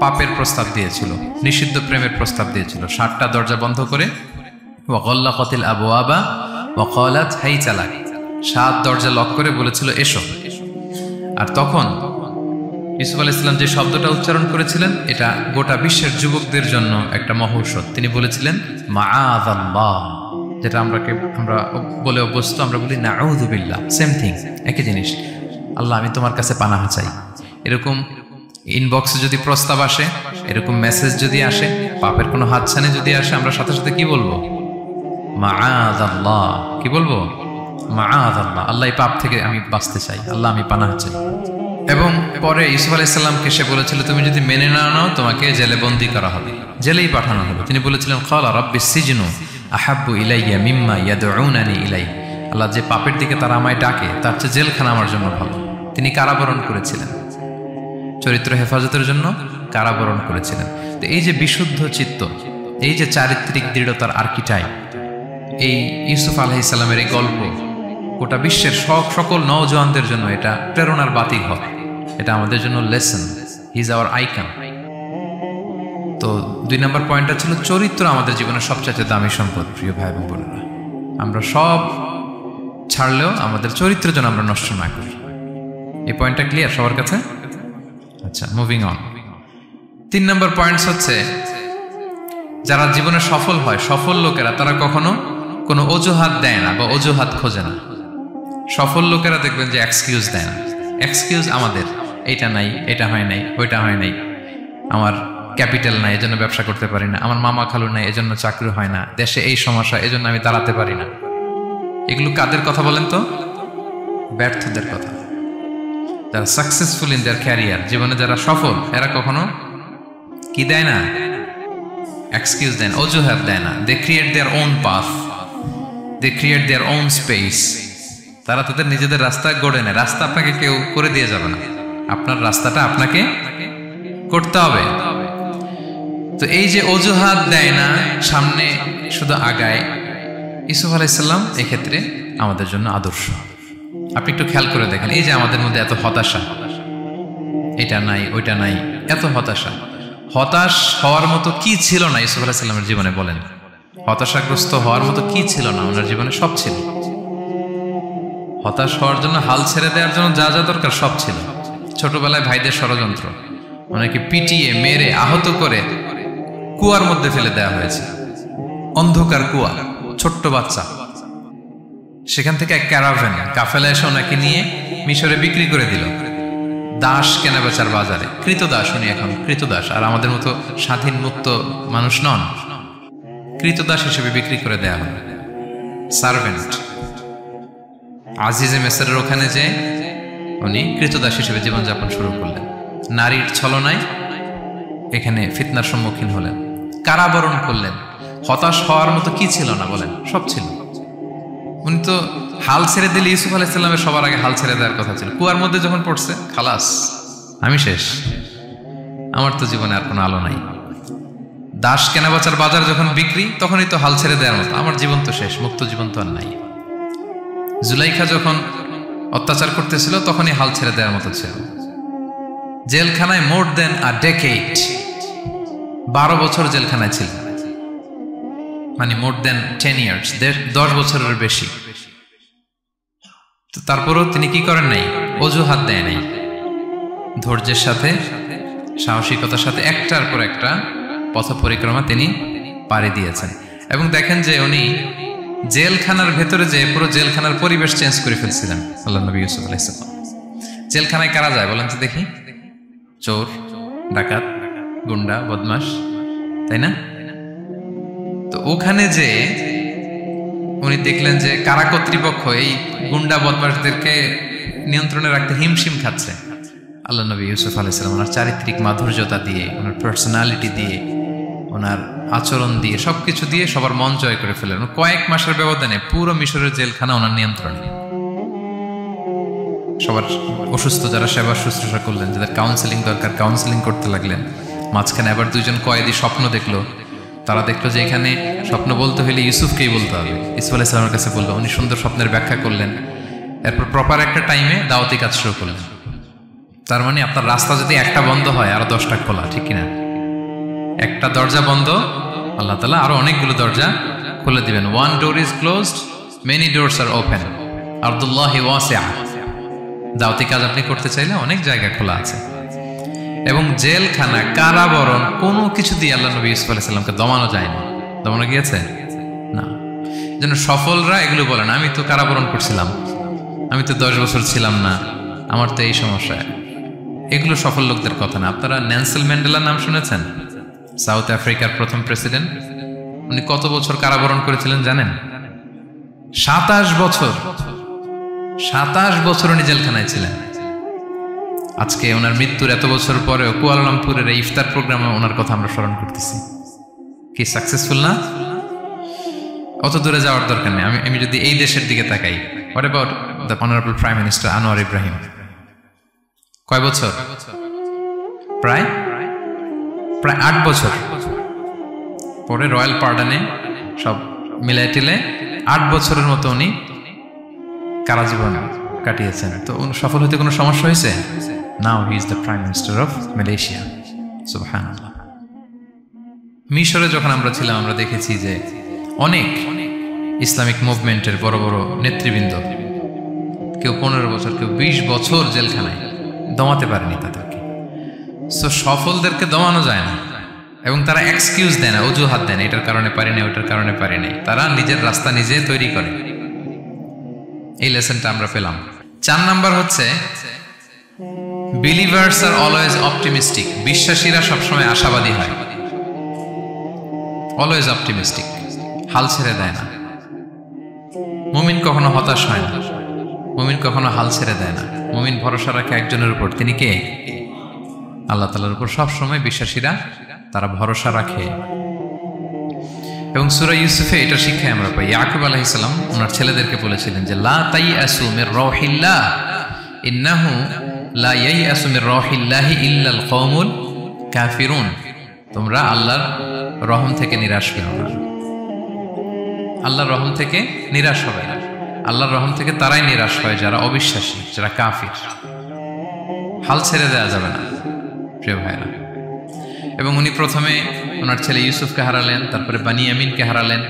পাপের প্রস্তাব দিয়েছিল, নিষিদ্ধ প্রেমের প্রস্তাব দিয়েছিল। 7টা দরজা বন্ধ করে, ওয়াগাল্লাকাতিল আবওয়াবা ওয়া ক্বালাত হাইতা লাক, 7 দরজা লক করে বলেছিল এসো। আর তখন ইউসুফ আলাইহিস সালাম যে শব্দটা উচ্চারণ করেছিলেন, এটা গোটা বিশ্বের যুবকদের জন্য একটা মহৌষধ। তিনি বলেছিলেন মাআযাল্লাহ, যেটা আমরা বলে অভ্যস্ত, আমরা বলি নাউযু বিল্লাহ, সেম থিং, একই জিনিস। আল্লাহ আমি তোমার কাছে পানাহ চাই। এরকম ইনবক্সে যদি প্রস্তাব আসে, এরকম মেসেজ যদি আসে, পাপের কোনো হাতছানি যদি আসে, আমরা সাথে সাথে কি বলবো? মাআযাল্লাহ। কি বলবো? মাআযাল্লাহ, আল্লাহ এই পাপ থেকে আমি বাঁচতে চাই, আল্লাহ আমি পানাহ চাই। এবং পরে ইউসুফ আলাইহিস সালামকে সে বলেছিল তুমি যদি মেনে না নাও তোমাকে জেলে বন্দী করা হবে, জেলেই পাঠানো হবে। তিনি বলেছিলেন ক্বালা রাব্বিস সিজনু আহাব্বু ইলাইয়া মিম্মা ইয়াদউনানি ইলাই, আল্লাহ যে পাপের দিকে তারা আমায় ডাকে তার চেয়ে জেলখানা আমার জন্য ভালো। তিনি কারাবরণ করেছিলেন, চরিত্র হেফাজতের জন্য কারাবরণ করেছিলেন। তো এই যে বিশুদ্ধ চিত্ত, এই যে চারিত্রিক দৃঢ়তার আর্কিটাইপ, এই ইউসুফ আলাইহিস সালামের এই গল্প গোটা বিশ্বের সকল নওজওয়ানদের জন্য এটা প্রেরণার বাতি ঘর, এটা আমাদের জন্য lesson. He is our icon. তো 2 নম্বর পয়েন্টটা ছিল চরিত্র আমাদের জীবনের সবচেয়ে দামি সম্পদ। প্রিয় ভাই এবং বোনেরা, আমরা সব ছাড়লেও আমাদের চরিত্র যেন আমরা নষ্ট না করি। এই পয়েন্টটা ক্লিয়ার সবার কাছে? আচ্ছা, মুভিং অন। 3 নম্বর পয়েন্টস হচ্ছে যারা জীবনে সফল হয়, সফল লোকেরা তারা কখনো কোনো অজুহাত দেয় না বা অজুহাত খোঁজে না। সফল লোকেরা দেখবেন যে এক্সকিউজ দেয় না। এক্সকিউজ আমাদের, এইটা নাই, এটা হয় নাই, ওইটা হয় নাই, আমার ক্যাপিটাল নাই এজন্য ব্যবসা করতে পারি না, আমার মামা খালু নাই এজন্য চাকরি হয় না, দেশে এই সমস্যা এজন্য আমি দাঁড়াতে পারি না। এগুলো কাদের কথা বলেন তো? ব্যর্থদের কথা। যারা সাকসেসফুল ইন দেয়ার ক্যারিয়ার, জীবনে যারা সফল, এরা কখনো কি দেয় না? এক্সকিউজ দেন, অজুহাত দেয় না। They create their own path, they create their own space. তারা তাদের নিজেদের রাস্তা গড়ে নেয়। রাস্তা আপনাকে কেউ করে দিয়ে যাবে না, আপনার রাস্তাটা আপনাকে করতে হবে। তো এই যে অজুহাত দেয় না, সামনে শুধু আগায়, ইউসুফ আলাইহিস সালাম এক্ষেত্রে আমাদের জন্য আদর্শ। আপনি একটু খেয়াল করে দেখেন, এই যে আমাদের মধ্যে এত হতাশা, এটা নাই ওইটা নাই, এত হতাশা, হতাশ হওয়ার মতো কি ছিল না ইউসুফ আলাইহিস সালামের জীবনে? বলেন, হতাশাগ্রস্ত হওয়ার মতো কি ছিল না? ওনার জীবনে সব ছিল। হতাশ হওয়ার জন্য, হাল ছেড়ে দেওয়ার জন্য যা যা দরকার সব ছিল। ছোটবেলায় ভাইদের ষড়যন্ত্র, ওনাকে পিটিয়ে মেরে আহত করে কুয়ার মধ্যে ফেলে দেওয়া হয়েছে, অন্ধকার কুয়া, ছোট্ট বাচ্চা। সেখান থেকে এক ক্যারাভ্যান কাফেলা এসে ওনাকে নিয়ে মিশরে বিক্রি করে দিল, দাস কেনা বেচার বাজারে। কৃতদাস উনি, এখন কৃতদাস। আর আমাদের মতো স্বাধীন মুক্ত মানুষ নন, কৃতদাস হিসেবে বিক্রি করে দেয়া হল, সার্ভেন্ট। আজিজে মেসরের ওখানে যে উনি কৃতদাস হিসেবে জীবনযাপন শুরু করলেন। নারীর ছলনায় এখানে ফিতনার সম্মুখীন হলেন, কারাবরণ করলেন। হতাশ হওয়ার মতো কি ছিল না? বলেন, সব ছিল। উনি তো হাল ছেড়ে দিলে, ইউসুফ আলাইহিস সালামের সবার আগে হাল ছেড়ে দেওয়ার কথা ছিল। কুয়ার মধ্যে যখন পড়ছে, খালাস, আমি শেষ, আমার তো জীবনে আর কোনো আলো নাই। দাস কেনাবেচার বাজার যখন বিক্রি, তখনই তো হাল ছেড়ে দেওয়ার মতো, আমার জীবন তো শেষ, মুক্ত জীবন তো আর নাই। জুলাইখা যখন অত্যাচার করতেছিল তখনই হাল ছেড়ে দেওয়ার মতো ছিল। জেলখানায় মোর দেন আ ডেকেড, 12 বছর জেলখানায় ছিল, মানে মোর দেন 10 ইয়ার্স, 10 বছরের বেশি। তো তারপরও তিনি কি করেন নাই? অজুহাত দেয় নাই, ধৈর্যের সাথে সাহসিকতার সাথে একটার পর একটা পথ পরিক্রমা তিনি পাড়ি দিয়েছেন। এবং দেখেন যে উনি জেলখানার ভেতরে যে পুরো জেলখানার পরিবেশ চেঞ্জ করে ফেলছিলেন আল্লাহ নবী ইউসুফ আলাইহিস সালাম। জেলখানায় কারা যায় বলেন তো দেখি? চোর, ডাকাত, গুন্ডা, বদমাশ, তাই না? তো ওখানে যে উনি দেখলেন যে কারা কর্তৃপক্ষ এই গুন্ডা বদমাশদেরকে নিয়ন্ত্রণে রাখতে হিমশিম খাচ্ছে। আল্লাহ নবী ইউসুফ আলাইহিস সালাম ওনার চারিত্রিক মাধুর্যতা দিয়ে, ওনার পার্সোনালিটি দিয়ে, ওনার আচরণ দিয়ে, সবকিছু দিয়ে সবার মন জয় করে ফেলেন। কয়েক মাসের ব্যবধানে পুরো মিশরের জেলখানা ওনার নিয়ন্ত্রণে। সবার অসুস্থ যারা সেবা শুশ্রূষা করলেন, যাদের কাউন্সেলিং দরকার কাউন্সেলিং করতে লাগলেন। মাঝখানে আবার 2জন কয়েদি স্বপ্ন দেখলো, তারা দেখলো যে এখানে স্বপ্ন বলতে হলে ইউসুফকেই বলতে হবে। ইউসুফ আলাইহিস সালামের কাছে বললো, উনি সুন্দর স্বপ্নের ব্যাখ্যা করলেন। এরপর প্রপার একটা টাইমে দাওয়াতি কাজ শুরু করলেন। তার মানে আপনার রাস্তা যদি একটা বন্ধ হয় আরো 10টা খোলা, ঠিক কিনা? একটা দরজা বন্ধ, আল্লাহ তাআলা আরো অনেকগুলো দরজা খুলে দিবেন। One door is closed, many doors are open, আরদুল্লাহি ওয়াসিআ। দাওয়াতি কাজ আপনি করতে চাইলে অনেক জায়গা খোলা আছে। এবং জেলখানা, কারাবরণ, কোনো কিছু দিয়ে আল্লাহ নবী ইউসুফ আলাইহিস সালামকে দমানো যায়নি। দমানো গিয়েছে না। যেন সফলরা এগুলো বলেন, আমি তো কারাবরণ করছিলাম, আমি তো 10 বছর ছিলাম না, আমার তো এই সমস্যা। এগুলো সফল লোকদের কথা না। আপনারা নেলসন ম্যান্ডেলার নাম শুনেছেন? সাউথ আফ্রিকার প্রথম প্রেসিডেন্ট। উনি কত বছর কারাবরণ করেছিলেন জানেন? 27 বছর। 27 বছর উনি জেলখানায় ছিলেন। আজকে ওনার মৃত্যুর এত বছর পরেও কুয়ালালামপুরের এই ইফতার প্রোগ্রামে ওনার কথা আমরা স্মরণ করতেছি। কি সাকসেসফুল না? অত দূরে যাওয়ার দরকার নেই। আমি যদি এই দেশের দিকে তাকাই, what about the honourable prime minister Anwar Ibrahim? কয় বছর? প্রায় 8 বছর। পরে রয়্যাল পার্ডনে সব মিলাই টিলে 8 বছরের মতো উনি কারাজীবন কাটিয়েছেন। তো সফল হতে কোনো সমস্যা হয়েছে? Now he is the prime minister of Malaysia. সুবহানাল্লাহ। মিশরে যখন আমরা ছিলাম আমরা দেখেছি যে অনেক ইসলামিক মুভমেন্টের বড় বড় নেতৃবৃন্দ, কেউ 15 বছর, কেউ 20 বছর জেলখানায়, দমাতে পারেনি তাদেরকে। সো সফলদেরকে দমানো যায় না। এবং তারা এক্সকিউজ দেয় না, অজুহাত দেয় না, এটার কারণে পারি না, ওটার কারণে পারি নাই। তারা নিজের রাস্তা নিজে তৈরি করে। এই লেসনটা আমরা পেলাম। 4 নাম্বার হচ্ছে বিলিভার্স আর অলওয়েজ অপটিমিস্টিক। বিশ্বাসীরা সবসময় আশাবাদী হয়, অলওয়েজ অপটিমিস্টিক, হাল ছেড়ে দেয় না। মুমিন কখনো হতাশ হয় না, মুমিন কখনো হাল ছেড়ে দেয় না। মুমিন ভরসা রাখে একজনের উপর, তিনি কে? আল্লাহ তাআলার উপর। সবসময় বিশ্বাসীরা তারা ভরসা রাখে। এবং সূরা ইউসুফে এটা শিক্ষা আমরা পাই। ইয়াকুব আলাইহিস সালাম ওনার ছেলেদেরকে বলেছিলেন যে লা তাইয়াসু মির রাহিল্লাহ ইন্নাহু লা ইয়াইয়াসু মির রাহিল্লাহি ইল্লাল কওমুল কাফিরুন। তোমরা আল্লাহর রহম থেকে নিরাশ হও না। আল্লাহর রহম থেকে নিরাশ হবে না। আল্লাহর রহম থেকে তারাই নিরাশ হয় যারা অবিশ্বাসী, যারা কাফির। হাল ছেড়ে দেওয়া যাবে না প্রিয় ভাইরা। এবং উনি প্রথমে ওনার ছেলে ইউসুফকে হারালেন, তারপরে বানিয়ামিনকে হারালেন।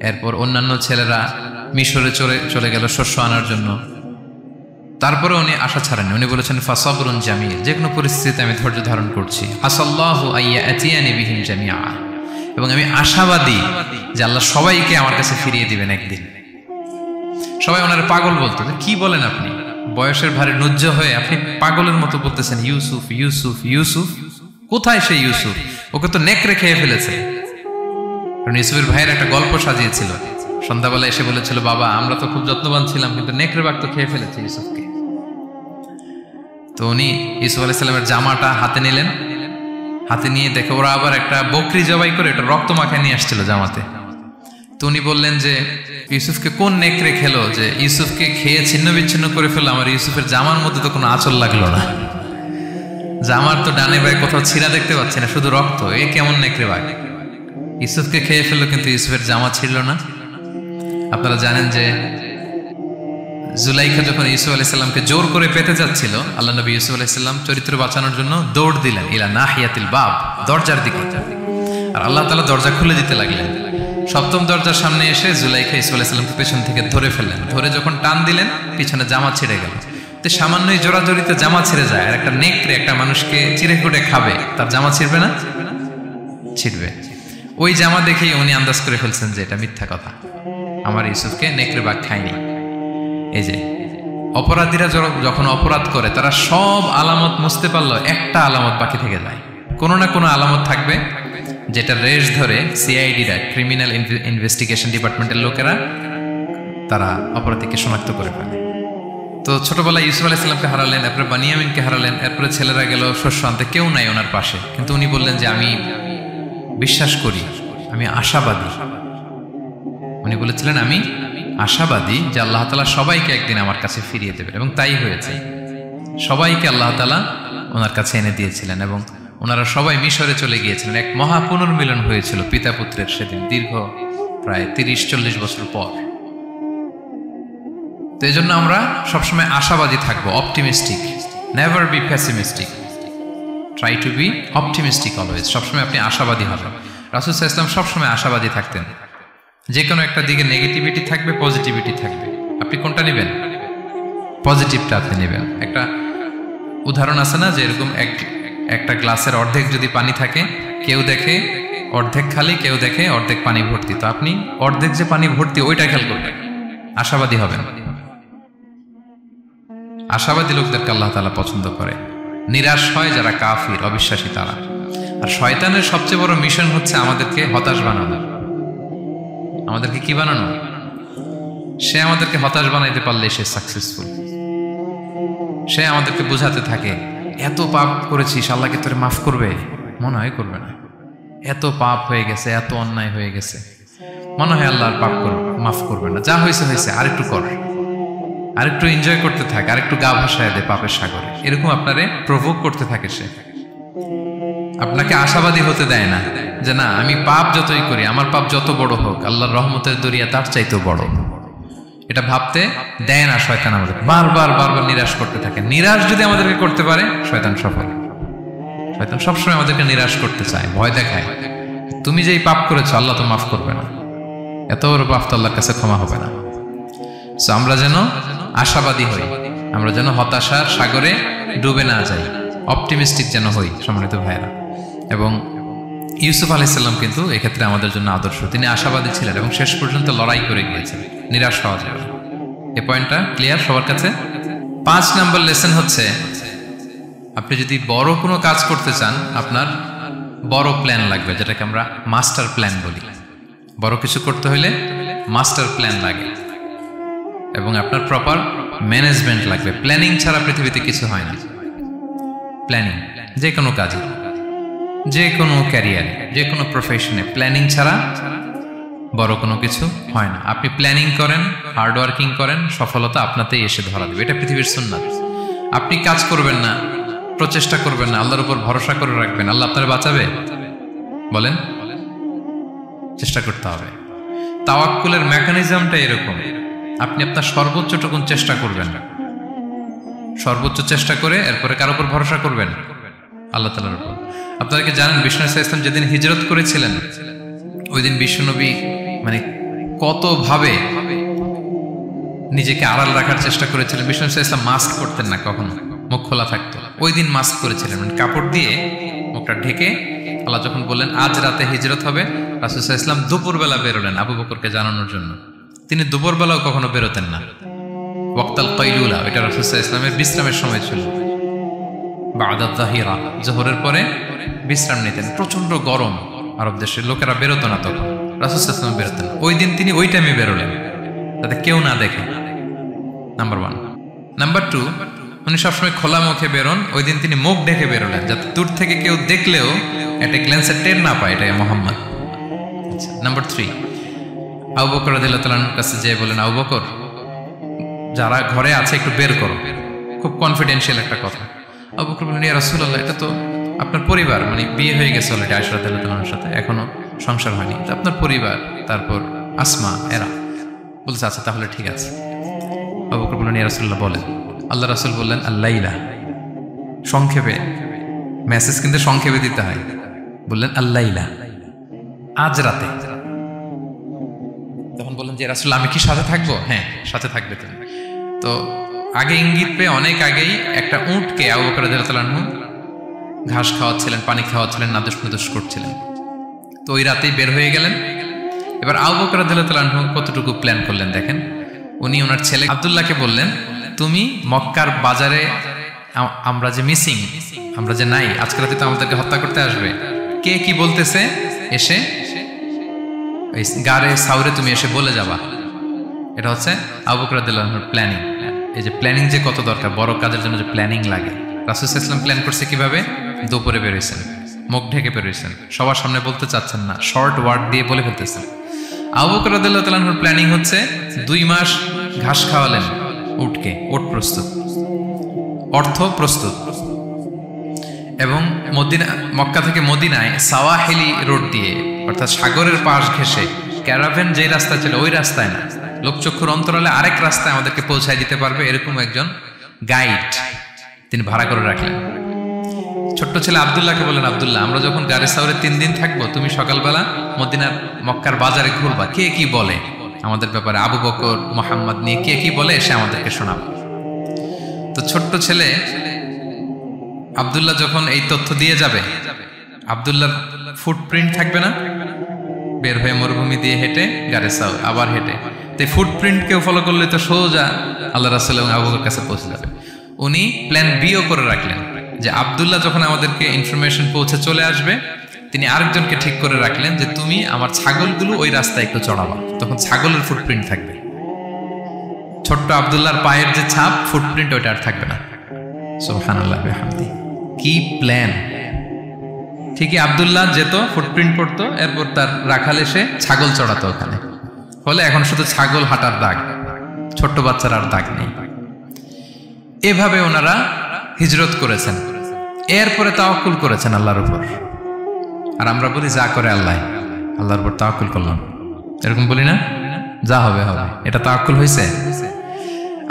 এরপর অন্যান্য ছেলেরা মিশরে চলে গেল শস্য আনার জন্য। তারপরে উনি আশা ছাড়েননি। উনি বলেছেন ফাসাবরুন জামিল, যে কোনো পরিস্থিতিতে আমি ধৈর্য ধারণ করছি। আসাল্লাহু আইয়াতিয়ানি বিহিম জামিআ, এবং আমি আশাবাদী যে আল্লাহ সবাইকে আমার কাছে ফিরিয়ে দিবেন একদিন। সবাই ওনার পাগল বলতো। কি বলেন আপনি? বয়সের ভারে নুজ্জ হয়ে আপনি পাগলের মতো বলতেছেন ইউসুফ ইউসুফ ইউসুফ। কোথায় সেই ইউসুফ? ওকে তো নেকড়ে খেয়ে ফেলেছে। কারণ ইউসুফের ভাইয়ের একটা গল্প সাজিয়েছিল। সন্ধ্যাবেলা এসে বলেছিল, বাবা আমরা তো খুব যত্নবান ছিলাম, কিন্তু নেকড়ে বাঘ তো খেয়ে ফেলেছে ইউসুফকে। তো উনি ইউসুফ আলাইহিস সালামের জামাটা হাতে নিলেন। হাতে নিয়ে দেখে ওরা আবার একটা বকরি জবাই করে এটা রক্ত মাখায় নিয়ে আসছিল জামাতে। তো উনি বললেন যে ইউসুফকে কোন নেকড়ে খেলো যে ইউসুফকে খেয়ে ছিন্ন বিচ্ছিন্ন করে ফেললো, আমার ইউসুফের জামার মধ্যে তো কোনো আঁচল লাগলো না, জামার তো ডানে বাঁয়ে কোথাও ছিঁড়া দেখতে পাচ্ছি না, শুধু রক্ত। এ কেমন নেকড়ে বাঘ? ইউসুফকে খেয়ে ফেললো কিন্তু ইউসুফের জামা ছিঁড়ল না। আপনারা জানেন যে জুলাইখা যখন ইউসুফ আলাইহিস সালামকে জোর করে পেতে যাচ্ছিল, আল্লাহ নবী ইউসুফ আলাইহিস সালাম চরিত্র বাঁচানোর জন্য দৌড় দিলেন ইলা নাহিয়াতিল বাব, দরজার দিকে, আর আল্লাহ তাআলা দরজা খুলে দিতে লাগলেন। সপ্তম দরজার সামনে এসে জুলাইখা ইউসুফ আলাইহিস সালামকে পেছন থেকে ধরে ফেললেন। ধরে যখন টান দিলেন পিছনে জামা ছিঁড়ে গেল। তো সামান্যই জোরাজোরিতে জামা ছিঁড়ে যায়, আর একটা নেকড়ে একটা মানুষকে চিড়ে কুটে খাবে, তার জামা ছিঁড়বে না? ছিঁড়বে। ওই জামা দেখেই উনি আন্দাজ করে ফেলছেন যে এটা মিথ্যা কথা, আমার ইউসুফকে নেকড়ে বাঘ খায়নি। এই যে অপরাধীরা যখন অপরাধ করে তারা সব আলামত মুছতে পারলো, একটা আলামত বাকি থেকে যায়। কোনো না কোনো আলামত থাকবে যেটা রেশ ধরে সিআইডিরা, ক্রিমিনাল ইনভেস্টিগেশন ডিপার্টমেন্টের লোকেরা তারা অপরাধীকে শনাক্ত করে ফেলে। তো ছোটবেলায় ইউসুফ আলাইহিস সালামকে হারালেন, এরপরে বানিয়ামিনকে হারালেন, এরপরে ছেলেরা গেল শস্য আনতে, কেউ নাই ওনার পাশে। কিন্তু উনি বললেন যে আমি বিশ্বাস করি, আমি আশাবাদী। উনি বলেছিলেন আমি আশাবাদী যে আল্লাহ তাআলা সবাইকে একদিন আমার কাছে ফিরিয়ে দেবেন, এবং তাই হয়েছে। সবাইকে আল্লাহ তাআলা ওনার কাছে এনে দিয়েছিলেন এবং ওনারা সবাই মিশরে চলে গিয়েছিলেন। এক মহা পুনর্মিলন হয়েছিল পিতা পুত্রের সেদিন, দীর্ঘ প্রায় 30-40 বছর পর। তো এই জন্য আমরা সবসময় আশাবাদী থাকবো, optimistic, never be pessimistic, try to B optimistic always. সবসময় আপনি আশাবাদী হবেন। রাসূল সাল্লাল্লাহু আলাইহি ওয়াসাল্লাম সবসময় আশাবাদী থাকতেন। যে কোনো একটা দিকে নেগেটিভিটি থাকবে, পজিটিভিটি থাকবে, আপনি কোনটা নেবেন? পজিটিভটা আপনি নেবেন। একটা উদাহরণ আছে না, যে এরকম একটা গ্লাসের অর্ধেক যদি পানি থাকে, কেউ দেখে অর্ধেক খালি, কেউ দেখে অর্ধেক পানি ভর্তি, তো আপনি অর্ধেক যে পানি ভর্তি ওইটা খেয়াল করবেন, আশাবাদী হবেন। আশাবাদী লোকদেরকে আল্লাহ তাআলা পছন্দ করে। নিরাশ হয় যারা কাফির, অবিশ্বাসী তারা। আর শয়তানের সবচেয়ে বড় মিশন হচ্ছে আমাদেরকে হতাশ বানানো। আমাদেরকে কি বানানো? সে আমাদেরকে হতাশ বানাইতে পারলে সে সাকসেসফুল। সে আমাদেরকে বোঝাতে থাকে এত পাপ করেছিস, আল্লাহ কি তোরে মাফ করবে? মনে হয় করবে না। এত পাপ হয়ে গেছে, এত অন্যায় হয়ে গেছে, মনে হয় আল্লাহর পাপ মাফ করবে না। যা হয়েছে হয়েছে, আরেকটু কর, আরেকটু এনজয় করতে থাকে, আরেকটু গা ভাসায় দে পাপের সাগরে। এরকম আপনারে প্রভোগ করতে থাকে সে। আপনাকে আশাবাদী হতে দেয় না যে না, আমি পাপ যতই করি, আমার পাপ যত বড় হোক, আল্লাহর রহমতের দরিয়া তার চাইতেও বড়। এটা ভাবতে দেয় না শয়তান। আমাদের বারবার বারবার নিরাশ করতে থাকে। নিরাশ যদি আমাদেরকে করতে পারে, শয়তান সফল। শয়তান সবসময় আমাদেরকে নিরাশ করতে চায়, ভয় দেখায়। তুমি যেই পাপ করেছো আল্লাহ তো মাফ করবে না, এত বড় পাপ তো আল্লাহর কাছে ক্ষমা হবে না। সো আমরা যেন আশাবাদী হই, আমরা যেন হতাশার সাগরে ডুবে না যাই, অপটিমিস্টিক যেন হই সম্মানিত ভাইরা। এবং ইউসুফ আলাইহিস সালাম কিন্তু এক্ষেত্রে আমাদের জন্য আদর্শ। তিনি আশাবাদী ছিলেন এবং শেষ পর্যন্ত লড়াই করে গিয়েছেন, নিরাশ হওয়া যাবে না। এই পয়েন্টটা ক্লিয়ার সবার কাছে? 5 নম্বর লেসন হচ্ছে, আপনি যদি বড় কোনো কাজ করতে চান, আপনার বড় প্ল্যান লাগবে, যেটাকে আমরা মাস্টার প্ল্যান বলি। বড় কিছু করতে হলে মাস্টার প্ল্যান লাগে এবং আপনার প্রপার ম্যানেজমেন্ট লাগবে। প্ল্যানিং ছাড়া পৃথিবীতে কিছু হয় না। প্ল্যানিং যে কোনো কাজে, যে কোনো ক্যারিয়ারে, যে কোনো প্রফেশনে প্ল্যানিং ছাড়া বড় কোনো কিছু হয় না। আপনি প্ল্যানিং করেন, হার্ডওয়ার্কিং করেন, সফলতা আপনাতেই এসে ধরা দেবে। এটা পৃথিবীর সুন্নাত। আপনি কাজ করবেন না, প্রচেষ্টা করবেন না, আল্লাহর উপর ভরসা করে রাখবেন, আল্লাহ আপনার বাঁচাবে? বলেন, চেষ্টা করতে হবে। তাওয়াক্কুলের মেকানিজমটা এরকম, আপনি আপনার সর্বোচ্চটুকুন চেষ্টা করবেন, সর্বোচ্চ চেষ্টা করে এরপরে কার উপর ভরসা করবেন? আল্লাহ তাআলার উপর। আপনারা কি জানেন বিষ্ণু সাল্লাল্লাহু আলাইহি ওয়াসাল্লাম যেদিন হিজরত করেছিলেন, ওই দিন বিশ্বনবী মানে কত ভাবে নিজেকে আড়াল রাখার চেষ্টা করেছিলেন। বিষ্ণু সাল্লাল্লাহু আলাইহি ওয়াসাল্লাম মাস্ক পরতেন না, কখনো মুখ খোলা থাকতো। ওই দিন মাস্ক করেছিলেন, মানে কাপড় দিয়ে মুখটা ঢেকে। আল্লাহ যখন বললেন আজ রাতে হিজরত হবে, রাসূল সাল্লাল্লাহু আলাইহি ওয়াসাল্লাম দুপুরবেলা বেরোলেন আবু বকরকে জানানোর জন্য। তিনি দুপুরবেলাও কখনো বেরোতেন না। ওয়াক্তাল কাইলুলা, এটা রাসূল সাল্লাল্লাহু আলাইহি ওয়াসাল্লামের বিশ্রামের সময় ছিল। বাদা যাহিরা, জোহরের পরে বিশ্রাম নিতেন। প্রচন্ড গরম, আরব দেশের লোকেরা বেরোতো না তখন, রাসূল সাল্লাল্লাহু আলাইহি ওয়াসাল্লাম বেরোতেন। ওই দিন তিনি ওই টাইমে বেরোলেন যাতে কেউ না দেখে, নাম্বার 1। নাম্বার 2, উনি সবসময় খোলা মুখে বেরোন। ওই দিন তিনি মুখ ঢেকে বেরোলেন যাতে দূর থেকে কেউ দেখলেও একটা গ্ল্যান্সে টের না পায় এটা মোহাম্মদ। নাম্বার 3, আবু বকর রাদিয়াল্লাহু তাআলার কাছে যেয়ে বলেন, আবু বকর, যারা ঘরে আছে একটু বের করো, খুব কনফিডেন্সিয়াল একটা কথা। আবু বকর বললেন, ইয়া রাসূলুল্লাহ, এটা তো আপনার পরিবার, মানে বিয়ে হয়ে গেছে অলরেডি আয়েশা রাদিয়াল্লাহু তাআলার সাথে, এখনো সংসার হয়নি, তো আপনার পরিবার, তারপর আসমা, এরা। বলছে আচ্ছা তাহলে ঠিক আছে। আবু বকর বললেন, ইয়া রাসূলুল্লাহ বলেন। আল্লাহ রাসূল বললেন, আল্লাইলা, সংক্ষেপে, মেসেজ কিন্তু সংক্ষেপে দিতে হয়। বললেন আল্লাইলা, আজ রাতে। তখন বললেন যে রাসূল আমি কি সাথে থাকবো? হ্যাঁ, সাথে থাকবে তুমি। তো আগে ইঙ্গিত পেয়ে অনেক আগেই একটা উটকে আবু বকর রাদিয়াল্লাহু আনহু ঘাস খাওয়াচ্ছিলেন, পানি খাওয়াচ্ছিলেন, নাদুস নুদুস করছিলেন। তো ওই রাতেই বের হয়ে গেলেন। এবার আবু বকর রাদিয়াল্লাহু আনহু কতটুকু প্ল্যান করলেন দেখেন। উনি ওনার ছেলে আব্দুল্লাহকে বললেন, তুমি মক্কার বাজারে, আমরা যে মিসিং, আমরা যে নাই, আজকে রাতে তো আমাদেরকে হত্যা করতে আসবে, কে কি বলতেছে এসে এই গারে সাউরে তুমি এসে বলে যাবা। এটা হচ্ছে আবু বকর রাদিয়াল্লাহু আনহুর প্ল্যানিং। এই যে প্ল্যানিং যে কত দরকার, বড় কাজের জন্য যে প্ল্যানিং লাগে। রাসূল সাল্লাল্লাহু আলাইহি ওয়াসাল্লাম প্ল্যান করছে কিভাবে? দুপুরে বেরোইছেন, মুখ ঢেকে বেরোইছেন, সবার সামনে বলতে চাচ্ছেন না, শর্ট ওয়ার্ড দিয়ে বলে ফেলতেছেন। আবু বকর রাদিয়াল্লাহু তাআলা আনহুর প্ল্যানিং হচ্ছে 2 মাস ঘাস খাওয়ালেন উটকে, উট প্রস্তুত, অর্থ প্রস্তুত, এবং মক্কা থেকে মদিনায় সাওয়াহিলি রোড দিয়ে, অর্থাৎ সাগরের পাশ ঘেঁষে ক্যারাভেন যে রাস্তা ছিল ওই রাস্তায় না, লোকচক্ষুর অন্তরালে আরেক রাস্তায় আমাদেরকে পৌঁছায় দিতে পারবে এরকম একজন গাইড তিনি ভাড়া করে রাখলেন। ছোট্ট ছেলে আব্দুল্লাহকে বলেন, আব্দুল্লাহ, আমরা যখন গারে সাউরে 3 দিন থাকবো, তুমি সকালবেলা মদিনার মক্কার বাজারে ঘুরবা, কে কি বলে আমাদের ব্যাপারে, আবু বকর মুহাম্মদ নিয়ে কে কি বলে এসে আমাদেরকে শোনাবে। তো ছোট্ট ছেলে আব্দুল্লাহ যখন এই তথ্য দিয়ে যাবে, আব্দুল্লাহর ফুটপ্রিন্ট থাকবে না, বের হয়ে মরুভূমি দিয়ে হেঁটে গারে সাউর আবার হেঁটে, তো ফুটপ্রিন্টকেও ফলো করলে তো সোজা আল্লাহ রাসূল এবং আবু বকরের কাছে পৌঁছে যাবে। উনি প্ল্যান বিও করে রাখলেন যে আব্দুল্লাহ যখন আমাদেরকে ইনফরমেশন পৌঁছে চলে আসবে, তিনি আরেকজনকে ঠিক করে রাখলেন যে তুমি আমার ছাগলগুলো ওই রাস্তায় একটু চড়াবা, তখন ছাগলের ফুটপ্রিন্ট থাকবে, ছোট্ট আব্দুল্লাহর পায়ের যে ছাপ ফুটপ্রিন্ট ওইটা আর থাকবে না। সুবহানাল্লাহ বিহামদি, কি প্ল্যান! ঠিকই আব্দুল্লাহ যেত, ফুটপ্রিন্ট পড়তো, এরপর তার রাখাল এসে ছাগল চড়াতো ওখানে, ফলে এখন শুধু ছাগল হাঁটার দাগ, ছোট্ট বাচ্চার আর দাগ নেই। এভাবে ওনারা হিজরত করেছেন, এরপরে তাওয়াক্কুল করেছেন আল্লাহর উপর। আর আমরা বলি যা করে আল্লাহ, আল্লাহর উপর তাওয়াক্কুল করলাম, এরকম বলি না? যা হবে হবে, এটা তাওয়াক্কুল হয়েছে?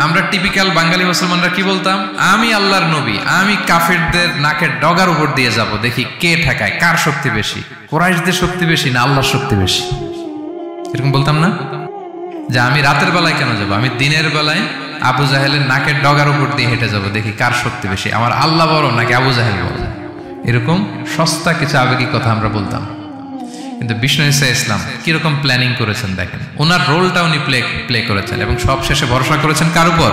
আমরা টিপিক্যাল বাঙালি মুসলমানরা কি বলতাম? আমি আল্লাহর নবী, আমি কাফেরদের নাকের ডগার উপর দিয়ে যাব, দেখি কে ঠেকায়, কার শক্তি বেশি, কুরাইশদের শক্তি বেশি না আল্লাহর শক্তি বেশি, এরকম বলতাম না? যে আমি রাতের বেলায় কেন যাব, আমি দিনের বেলায় আবু জাহেলের নাকের ডগার উপর দিয়ে হেঁটে যাব, দেখি কার শক্তি বেশি, আমার আল্লাহ বড় নাকি আবু জাহেল বড়। এরকম সস্তা কিছু আবেগিক কথা আমরা বলতাম। কিন্তু বিষ্ণু ঈসা ইসলাম কিরকম প্ল্যানিং করেছেন দেখেন, ওনার রোলটা উনি প্লে করেছেন, এবং সব শেষে ভরসা করেছেন কার উপর?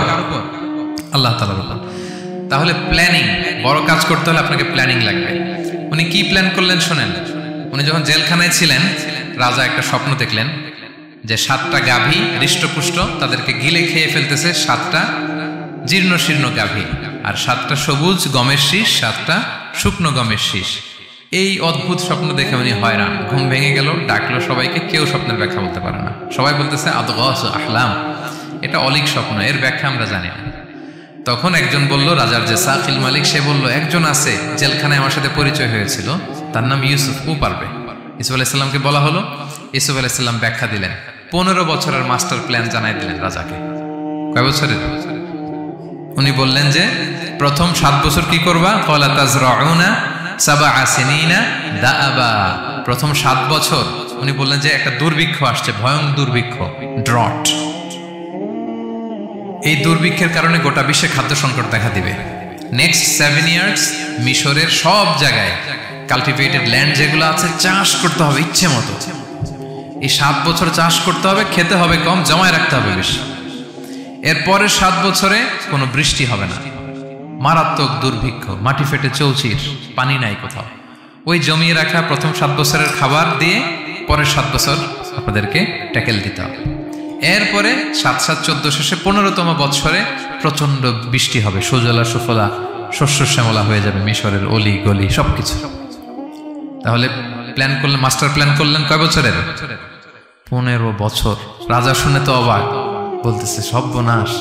আল্লাহ তাআলার উপর। তাহলে প্ল্যানিং, বড় কাজ করতে হলে আপনাকে প্ল্যানিং লাগবে। উনি কি প্ল্যান করলেন শোনেন। উনি যখন জেলখানায় ছিলেন, রাজা একটা স্বপ্ন দেখলেন যে 7টা গাভী হৃষ্টপুষ্ট, তাদেরকে গিলে খেয়ে ফেলতেছে 7টা জীর্ণ শীর্ণ গাভী, আর 7টা সবুজ গমের শীষ, 7টা শুকনো গমের শীষ। এই অদ্ভুত স্বপ্ন দেখে উনি হয়রান, ঘুম ভেঙে গেল, ডাকলো সবাইকে, কেউ স্বপ্নের ব্যাখ্যা বলতে পারে না। সবাই বলতেছে আদগাস আহলাম, এটা অলিক স্বপ্ন, এর ব্যাখ্যা আমরা জানি না। তখন একজন বলল, রাজার যে সাকিল মালিক, সে বলল একজন আছে জেলখানায় আমার সাথে পরিচয় হয়েছিল, তার নাম ইউসুফ, ও পারবে। ইউসুফ আলাইহিস সালামকে বলা হলো, ইউসুফ আলাইহিস সালাম ব্যাখ্যা দিলেন, 15 বছরের মাস্টার প্ল্যান জানাই দিলেন রাজাকে। কয় বছরের? উনি বললেন যে প্রথম 7 বছর কি করবা? ক্বালা তাজরাউনা 7 সিনিনা দাআবা। প্রথম 7 বছর উনি বললেন যে একটা দুর্ভিক্ষ আসছে, ভয়ঙ্কর দুর্ভিক্ষ, ড্রট। এই দুর্ভিক্ষের কারণে গোটা বিশ্বে খাদ্য সংকট দেখা দিবে। নেক্সট 7 ইয়ার্স মিশরের সব জায়গায় কাল্টিভেটেড ল্যান্ড যেগুলো আছে চাষ করতে হবে ইচ্ছে মতো। এই 7 বছর চাষ করতে হবে, খেতে হবে কম, জমায় রাখতে হবে বেশি। এরপরের 7 বছরে কোনো বৃষ্টি হবে না, মারাত্মক দুর্ভিক্ষ, মাটি ফেটে চৌচির, পানি নাই কোথাও। ওই জমিয়ে রাখা প্রথম 7 বছরের খাবার দিয়ে পরের 7 বছর আপনাদেরকে ট্যাকেল দিতে হবে। এরপরে 7-7-14 শেষে 15তম বৎসরে প্রচন্ড বৃষ্টি হবে, সুজলা সুফলা, শস্য শ্যামলা হয়ে যাবে মিশরের অলি গলি সবকিছু। তাহলে প্ল্যান করলেন, মাস্টার প্ল্যান করলেন কয় বছরের? 15 বছর। রাজা শুনে তো অবাক, বলতেছে সর্বনাশ,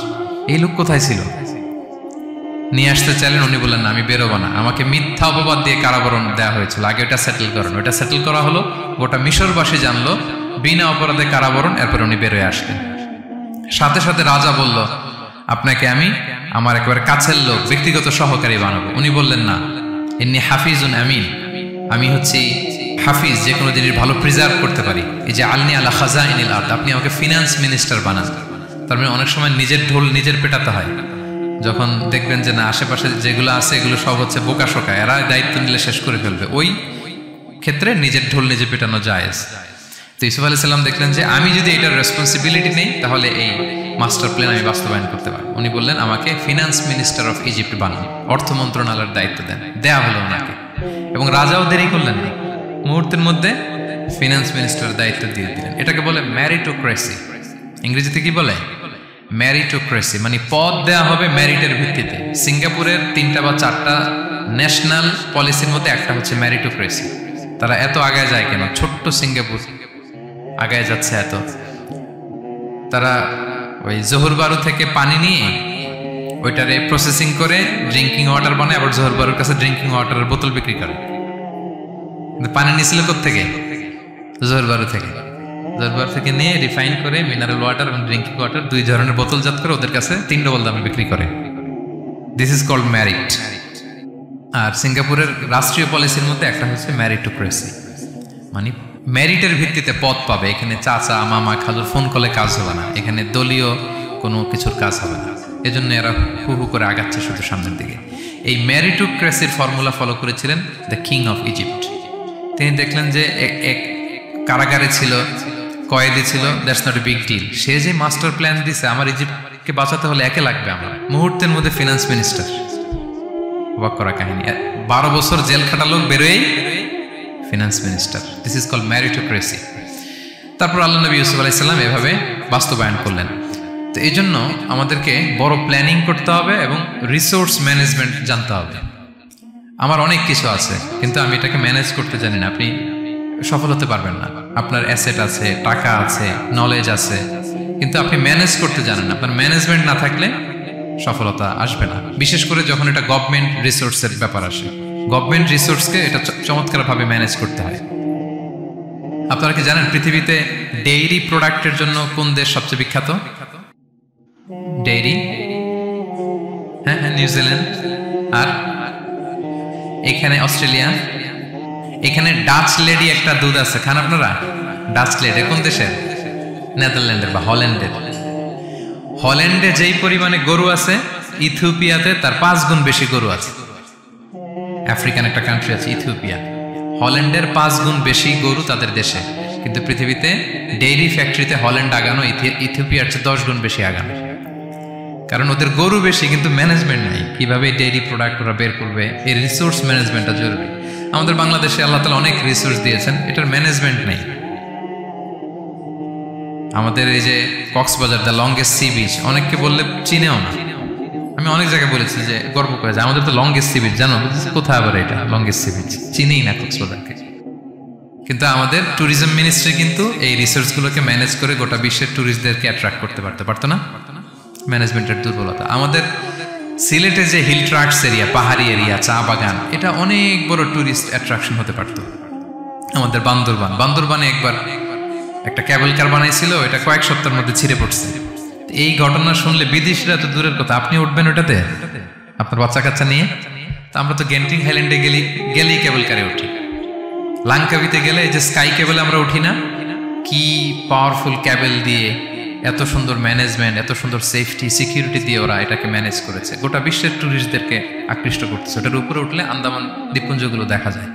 এই লোক কোথায় ছিল? নিয়ে আসতে চাইলেন, উনি বললেন না, আমি বেরোবো না, আমাকে মিথ্যা অপবাদ দিয়ে কারাবরণ দেওয়া হয়েছিল, আগে ওটা সেটেল করেন। ওটা সেটেল করা হলো, গোটা মিশরবাসী জানলো, বিনা অপরাধে কারাবরণ। এরপর উনি বেরোয় আসলেন। সাথে সাথে রাজা বলল, আপনাকে আমি আমার একেবারে কাছের লোক, ব্যক্তিগত সহকারী বানাবো। উনি বললেন না, ইন্নী হাফিজুন আমিন, আমি হচ্ছি হাফিজ, যে কোনো জিনিস ভালো প্রিজার্ভ করতে পারি। এই যে আলনি আলা খাজাইনিল আরদ, আপনি আমাকে ফিনান্স মিনিস্টার বানান। তার মানে অনেক সময় নিজের ঢোল নিজের পেটাতে হয়। যখন দেখবেন যে না, আশেপাশে যেগুলো আছে এগুলো সব হচ্ছে বোকা শোকা, এরা দায়িত্ব নিলে শেষ করে ফেলবে, ওই ক্ষেত্রে নিজের ঢোল নিজে পেটানো জায়েজ। তো ইউসুফ আলাইহিস সালাম দেখলেন যে আমি যদি এটার রেসপন্সিবিলিটি নেই, তাহলে এই মাস্টার প্ল্যান আমি বাস্তবায়ন করতে পারবো। উনি বললেন আমাকে ফিনান্স মিনিস্টার অফ ইজিপ্ট বানান, অর্থ মন্ত্রণালয়ের দায়িত্ব দেন। দেয়া হলো ওনাকে, এবং রাজাও দেরি করলেন না, মুহূর্তের মধ্যে ফিনান্স মিনিস্টার দায়িত্ব দিয়ে দিলেন। এটাকে বলে ম্যারিটোক্রেসি। ইংরেজিতে কি বলে? ম্যারিটোক্রেসি, মানে পদ দেয়া হবে মেরিটের ভিত্তিতে। সিঙ্গাপুরের 3টা বা 4টা ন্যাশনাল পলিসির মধ্যে একটা হচ্ছে ম্যারিটোক্রেসি। তারা এত আগায় যায় কেন? ছোট্ট সিঙ্গাপুর আগায় যাচ্ছে এত। তারা ওই জোহর বারু থেকে পানি নিয়ে ওইটারে প্রসেসিং করে ড্রিঙ্কিং ওয়াটার বানায়, আবার জোহর বারুর কাছে ড্রিঙ্কিং ওয়াটারের বোতল বিক্রি করে। পানি নিয়েছিল কোত্থেকে? জোহর বারু থেকে। জোহর বারু থেকে নিয়ে রিফাইন করে মিনারেল ওয়াটার এবং ড্রিঙ্কিং ওয়াটার 2 ধরনের বোতলজাত করে ওদের কাছে 3 ডবল দামে বিক্রি করে। This is called merit. আর সিঙ্গাপুরের রাষ্ট্রীয় পলিসির মধ্যে একটা হচ্ছে ম্যারিটোক্রেসি, মানে মেরিটের ভিত্তিতে পদ পাবে। এখানে চাচা মামা খালুর ফোন কলে কাজ হবে না, এখানে দলীয় কোনো কিছুর কাজ হবে না। এজন্য এরা হু হু করে আগাচ্ছে শুধু সামনের দিকে। এই ম্যারিটোক্রেসির ফর্মুলা ফলো করেছিলেন দ্য কিং অফ ইজিপ্ট। তিনি দেখলেন যে এক কারাগারে ছিল, কয়েদি ছিল, that's not a big deal. সে যে মাস্টার প্ল্যান দিছে, আমার ইজিপ্টকে বাঁচাতে হলে একে লাগবে আমার, মুহূর্তের মধ্যে ফিনান্স মিনিস্টার। অবাক করা কাহিনী। 12 বছর জেল খাটা লোক বেরোয় finance minister. This is called meritocracy. তারপর আল্লাহ নবী ইউসুফ আলাইহিস সালাম এভাবে বাস্তবায়ন করলেন। তো এই জন্য আমাদেরকে বড় প্ল্যানিং করতে হবে এবং রিসোর্স ম্যানেজমেন্ট জানতে হবে। আমার অনেক কিছু আছে, কিন্তু আমি এটাকে ম্যানেজ করতে জানি না, আপনি সফল হতে পারবেন না। আপনার অ্যাসেট আছে, টাকা আছে, নলেজ আছে, কিন্তু আপনি ম্যানেজ করতে জানেন না। আপনার ম্যানেজমেন্ট না থাকলে সফলতা আসবে না। বিশেষ করে যখন এটা গভর্নমেন্ট রিসোর্সের ব্যাপার আসে, গভর্নমেন্ট রিসোর্সকে এটা চমৎকারভাবে ম্যানেজ করতে হয়। আপনারা কি জানেন পৃথিবীতে ডেইরি প্রোডাক্টের জন্য কোন দেশ সবচেয়ে বিখ্যাত? ডেইরি? হ্যাঁ, নিউজিল্যান্ড। আর এখানে অস্ট্রেলিয়া। এখানে ডাচ লেডি একটা দুধ আছে, খান আপনারা? ডাচ লেডি কোন দেশের? নেদারল্যান্ডের বা হল্যান্ডের। হল্যান্ডে যেই পরিমাণে গরু আছে, ইথিওপিয়াতে তার 5 গুণ বেশি গরু আছে। আফ্রিকান একটা কান্ট্রি আছে ইথিওপিয়া, হল্যান্ডের 5 গুণ বেশি গরু তাদের দেশে। কিন্তু পৃথিবীতে ডেইরি ফ্যাক্টরিতে হল্যান্ড আগানো ইথিওপিয়ার চেয়ে 10 গুণ বেশি আগানো। কারণ ওদের গরু বেশি, কিন্তু ম্যানেজমেন্ট নাই। কিভাবে ডেইরি প্রোডাক্ট ওরা বের করবে, এই রিসোর্স ম্যানেজমেন্টটা জরুরি। আমাদের বাংলাদেশে আল্লাহ তাআলা অনেক রিসোর্স দিয়েছেন, এটার ম্যানেজমেন্ট নেই। আমাদের এই যে Cox's Bazar, the longest sea beach, অনেককে বললে চিনেও না। আমি অনেক জায়গায় বলেছি যে গর্ব করে যে আমাদের তো লংগেস্ট সি বিচ, জানো কোথায় আবার এটা লংগেস্ট সি বিচ? চিনেই না কক্সবাজারকে। কিন্তু আমাদের ট্যুরিজম মিনিস্ট্রি কিন্তু এই রিসোর্সগুলোকে ম্যানেজ করে গোটা বিশ্বের ট্যুরিস্টদেরকে অ্যাট্রাক্ট করতে পারতো না। ম্যানেজমেন্টের দুর্বলতা। আমাদের সিলেটে যে হিল ট্রাক্টস এরিয়া, পাহাড়ি এরিয়া, চা বাগান, এটা অনেক বড় ট্যুরিস্ট অ্যাট্রাকশন হতে পারতো। আমাদের বান্দরবানে একবার একটা ক্যাবল কার বানাইছিল, এটা কয়েক সপ্তাহের মধ্যে ছিঁড়ে পড়ছে। এই ঘটনা শুনলে বিদেশিরা তো দূরের কথা, আপনি উঠবেন ওটাতে আপনার বাচ্চা কাচ্চা নিয়ে? তো আমরা তো গেন্টিং হাইল্যান্ডে গেলেই কেবল কারে উঠি। লাঙ্কাবিতে গেলে এই যে স্কাই কেবল আমরা উঠি না, কি পাওয়ারফুল কেবল দিয়ে, এত সুন্দর ম্যানেজমেন্ট, এত সুন্দর সেফটি সিকিউরিটি দিয়ে ওরা এটাকে ম্যানেজ করেছে। গোটা বিশ্বের ট্যুরিস্টদেরকে আকৃষ্ট করতেছে। ওটার উপরে উঠলে আন্দামান দ্বীপপুঞ্জগুলো দেখা যায়।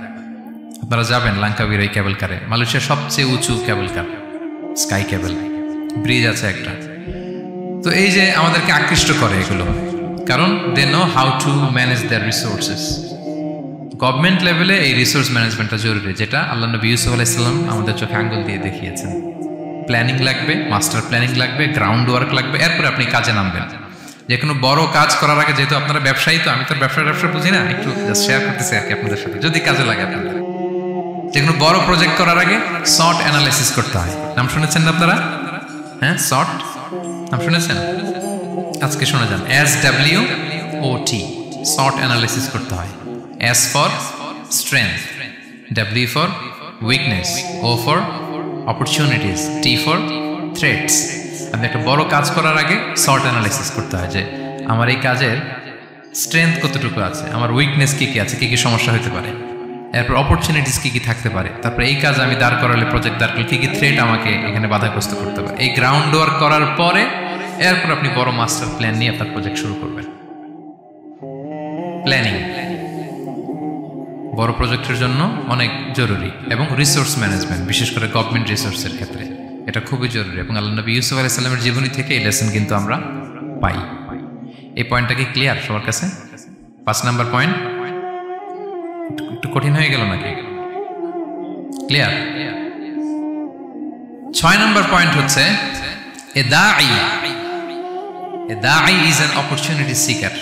আপনারা যাবেন লাঙ্কাবির ওই কেবল কারে, মালয়েশিয়ার সবচেয়ে উঁচু কেবল কার, স্কাই কেবল ব্রিজ আছে একটা। তো এই যে আমাদেরকে আকৃষ্ট করে এগুলো, কারণ they know how to manage their resources. Government লেভেলে এই রিসোর্স ম্যানেজমেন্টটা জরুরি, যেটা আল্লাহ নবী ইউসুফ আলাইহিস সালাম আমাদের চোখে আঙ্গুল দিয়ে দেখিয়েছেন। প্ল্যানিং লাগবে, মাস্টার প্ল্যানিং লাগবে, গ্রাউন্ড ওয়ার্ক লাগবে, এরপরে আপনি কাজে নামবেন। যে কোনো বড় কাজ করার আগে, যেহেতু আপনারা ব্যবসায়ী, তো আমি তো ব্যবসা বুঝি না, একটু শেয়ার করতেছি আর কি আপনাদের সাথে, যদি কাজে লাগে আপনাদের। যে কোনো বড় প্রজেক্ট করার আগে সর্ট অ্যানালাইসিস করতে হয়। নাম শুনেছেন না আপনারা? হ্যাঁ, সর্ট নাম শুনেছেন? আজকে শুনে যান। SWOT, সর্ট অ্যানালাইসিস করতে হয়। S for strength, W for weakness, O for opportunities, T for threats, আপনি একটা বড় কাজ করার আগে সর্ট অ্যানালাইসিস করতে হয় যে আমার এই কাজের স্ট্রেংথ কতটুকু আছে, আমার উইকনেস কী কী আছে, কী কী সমস্যা হতে পারে, এরপর অপরচুনিটিস কী কী থাকতে পারে, তারপরে এই কাজ আমি দাঁড় করালে, প্রজেক্ট দাঁড় করলে কী কী থ্রেট আমাকে এখানে বাধাগ্রস্ত করতে পারে। এই গ্রাউন্ড ওয়ার্ক করার পরে এরপর আপনি বড় মাস্টার প্ল্যান নিয়ে আপনার প্রজেক্ট শুরু করবেন। প্ল্যানিং বড় প্রজেক্টের জন্য অনেক জরুরি, এবং রিসোর্স ম্যানেজমেন্ট, বিশেষ করে গভর্নমেন্ট রিসোর্সের ক্ষেত্রে এটা খুবই জরুরি। এবং আল্লাহ নবী ইউসুফ আলাইহিস সালামের জীবনী থেকে এই লেসন কিন্তু আমরা পাই। এই পয়েন্টটা কি ক্লিয়ার সবার কাছে? 5 নাম্বার পয়েন্ট একটু কঠিন হয়ে গেল নাকি? ক্লিয়ার? 6 নাম্বার পয়েন্ট হচ্ছে এ দাঈ ইজ অ্যান অপরচুনিটি সিকার।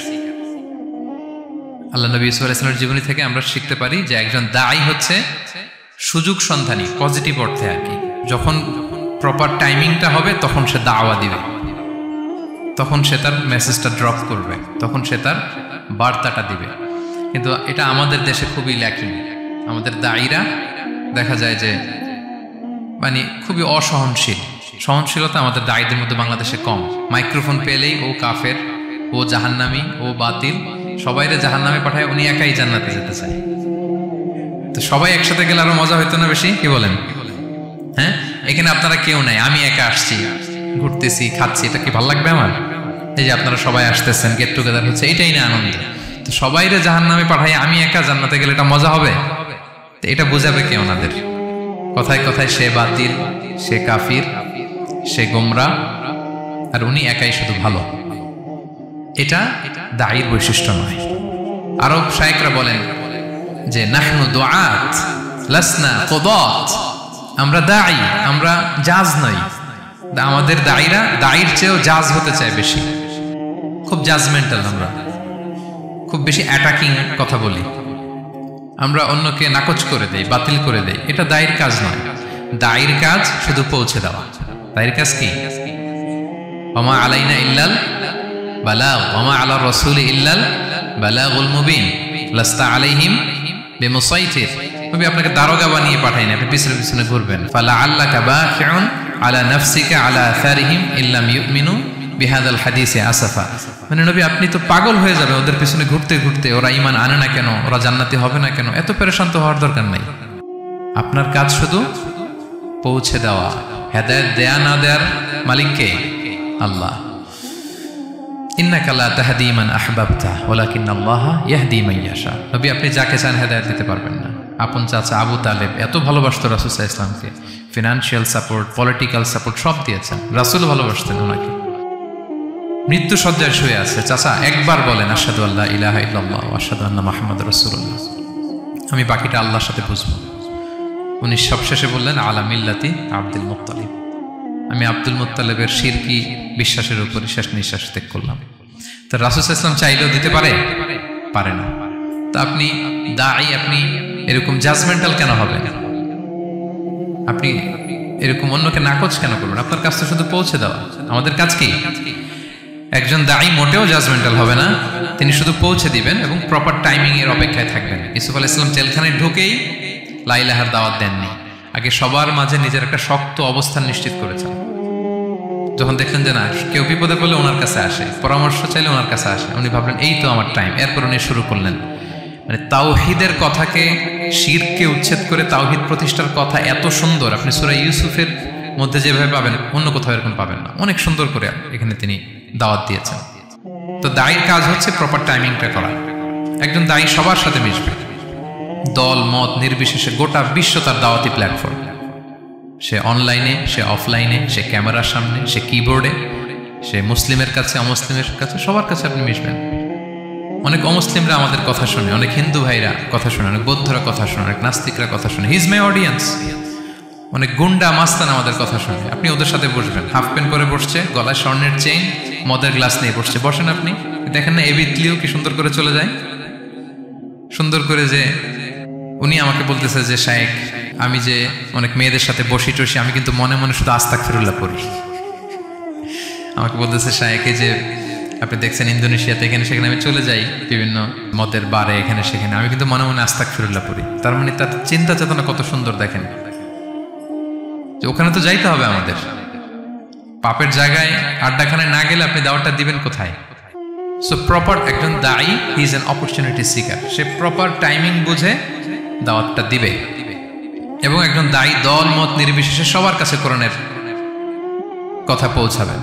আল্লাহ নবী ইউসুফ আলাইহিস সালামের জীবনী থেকে আমরা শিখতে পারি যে একজন দাঈ হচ্ছে সুযোগ সন্ধানী, পজিটিভ অর্থে আর কি। যখন প্রপার টাইমিংটা হবে তখন সে দাওয়া দিবে, তখন সে তার মেসেজটা ড্রপ করবে, তখন সে তার বার্তাটা দিবে। কিন্তু এটা আমাদের দেশে খুবই ল্যাকিং। আমাদের দায়ীরা দেখা যায় যে মানে খুবই অসহনশীল, সহনশীলতা আমাদের দায়ীদের মধ্যে বাংলাদেশে কম। মাইক্রোফোন পেলেই ও কাফের, ও জাহান্নামী, ও বাতিল, সবাইরে জাহান্নামে পাঠায়, উনি একাই জান্নাতে যেতে চায়। তো সবাই একসাথে গেলে আরো মজা হইতো না বেশি? কি বলেন? হ্যাঁ, এখানে আপনারা কেউ নাই, আমি একা আসছি, ঘুরতেছি, খাচ্ছি, এটা কি ভালো লাগবে আমার? এই যে আপনারা সবাই আসতেছেন, গেট টুগেদার হচ্ছে, এটাই না আনন্দ। তো সবাইরে জাহান্নামে পাঠাই, আমি একা জান্নাতে গেলে এটা মজা হবে? তো এটা বোঝাবে কে ওনাদের? কথায় কথায় সে বাতিল, সে কাফির, সে গোমরা, আর উনি একাই শুধু ভালো। এটা দায়ীর বৈশিষ্ট্য নয়। আরব শায়েখরা বলেন যে নাহনু দুআত লাসনা কুদাত, আমরা দায়ী, আমরা জাজ নই। আমাদের দায়ীরা দায়ীর চেয়েও জাজ হতে চায় বেশি, খুব জাজমেন্টাল, আমরা খুব বেশি অ্যাটাকিং কথা বলি, আমরা অন্যকে নাকচ করে দেই, বাতিল করে দেই। এটা দায়ীর কাজ নয়। দায়ীর কাজ শুধু পৌঁছে দেওয়া। দায়ীর কাজ কি? ওমা আলাইনা ইল্লাল বালাগ ওমা আলা রাসূলি ইল্লাল বালাগুল মুবিন লাস্তা আলাইহিম বিমুসাইতির। আমি আপনাকে দারোগা বানিয়ে পাঠাই না, আপনি পিছনে পিছনে ঘুরবেন। ফালা আল্লাকা বাখিউন আলা নাফসিকা আলা আথারিহিম ইল্লাম ইউমিনু বিহাদাল হাদিসে আসাফা। মানে নবী আপনি তো পাগল হয়ে যাবেন ওদের পিছনে ঘুরতে ঘুরতে, ওরা ঈমান আনে না কেন, ওরা জান্নাতি হবে না কেন, এত পেরেশান তো হওয়ার দরকার নাই। আপনার কাজ শুধু পৌঁছে দেওয়া। হেদায়েত দেয়া না দেয়ার মালিক কে? আল্লাহ। ইন্নাকা লা তাহদি মান আহবাবতা ওয়ালাকিন্নাল্লাহা ইয়াহদি মান ইয়াশা। নবী আপনি যাকে চান হেদায়েত দিতে পারবেন না। আপন চাচা আবু তালেব এত ভালোবাসতো রাসূল সাল্লাল্লাহু আলাইহি ওয়াসাল্লামকে, ফিনান্সিয়াল সাপোর্ট, পলিটিক্যাল সাপোর্ট সব দিয়েছেন। রাসূল ভালোবাসতেন ওনাকে। মৃত্যু সজ্জায় শুয়ে আছে, চাচা একবার বলেন আশহাদু আল্লা ইলাহা ইল্লাল্লাহ ওয়া আশহাদু আন্না মুহাম্মাদুর রাসূলুল্লাহ, আমি বাকিটা আল্লাহর সাথে বুঝবো। উনি সবশেষে বললেন আলা মিল্লাতি আব্দুল মুত্তালিব, আমি আব্দুল মুত্তালিবের শিরকি বিশ্বাসের উপর শেষ নিঃশ্বাস ত্যাগ করলাম। তো রাসূল সাল্লাল্লাহু আলাইহি ওয়াসাল্লাম চাইলেও দিতে পারে না। তা আপনি দাঈ, আপনি এরকম জাজমেন্টাল কেন হবেন? আপনি এরকম অন্যকে নাকচ কেন করবেন? আপনার কাজ তো শুধু পৌঁছে দেওয়া। আমাদের কাজ কি? একজন দাঈ মোটেও জাজমেন্টাল হবে না, তিনি শুধু পৌঁছে দিবেন এবং প্রপার টাইমিং এর অপেক্ষায় থাকবেন। ইউসুফ আলাইহিস সালাম জেলখানায় ঢুকেই লা ইলাহার দাওয়াত দেননি, আগে সবার মাঝে নিজের একটা শক্ত অবস্থান নিশ্চিত করেছেন। যখন দেখলেন যে না, কেউ বিপদে পড়লে ওনার কাছে আসে, পরামর্শ চাইলে ওনার কাছে আসে, উনি ভাবলেন এই তো আমার টাইম। এরপর উনি শুরু করলেন মানে তাওহীদের কথাকে, শিরককে উচ্ছেদ করে তাওহীদ প্রতিষ্ঠার কথা এত সুন্দর আপনি সূরা ইউসুফের মধ্যে যেভাবে পাবেন অন্য কোথাও এরকম পাবেন না। অনেক সুন্দর করে এখানে তিনি দাওয়াত দিয়েছেন। তো দায়ীর কাজ হচ্ছে প্রপার টাইমিংটা করা। একজন দায়ী সবার সাথে মিশবে, দল মত নির্বিশেষে। গোটা বিশ্ব তার দাওয়াতি প্ল্যাটফর্ম। সে অনলাইনে, সে অফলাইনে, সে ক্যামেরার সামনে, সে কিবোর্ডে, সে মুসলিমের কাছে, অমুসলিমের কাছে, সবার কাছে আপনি মিশবেন। অনেক অমুসলিমরা আমাদের কথা শুনে, অনেক হিন্দু ভাইরা কথা শুনে, অনেক বৌদ্ধরা কথা শুনে, অনেক নাস্তিকরা কথা শুনে। হিজ মাই অডিয়েন্স। অনেক গুন্ডা মাস্তান আমাদের কথা শুনে। আপনি ওদের সাথে বসবেন, হাফ প্যান্ট পরে বসছে, গলায় স্বর্ণের চেইন, মদের গ্লাস নিয়ে বসছে, বসেন আপনি। দেখেন না এবিটলিও কি সুন্দর করে চলে যায়, সুন্দর করে। যে উনি আমাকে বলতেছে যে শায়েখ, আমি যে অনেক মেয়েদের সাথে বসি টসি, আমি কিন্তু মনে মনে শুধু আস্তাগফিরুল্লাহ পড়ি। আমাকে বলতেছে শায়েখ, এই যে আপনি দেখছেন ইন্দোনেশিয়াতে এখানে সেখানে আমি চলে যাই বিভিন্ন মদের বারে, এখানে সেখানে, আমি কিন্তু মনে মনে আস্তাগফিরুল্লাহ পড়ি। তার মানে তার চিন্তা চেতনা কত সুন্দর দেখেন, যে ওখানে তো যাইতে হবে আমাদের। পাপের জায়গায় আড্ডাখানে না গেলে আপনি দাওয়াতটা দিবেন কোথায়? সো প্রপার একজন দায়ী, he is an opportunity seeker. Say proper timing বুঝে দাওয়াতটা দিবে, এবং একজন দায়ী দল মত নির্বিশেষে সবার কাছে কোরআনের কথা পৌঁছাবেন।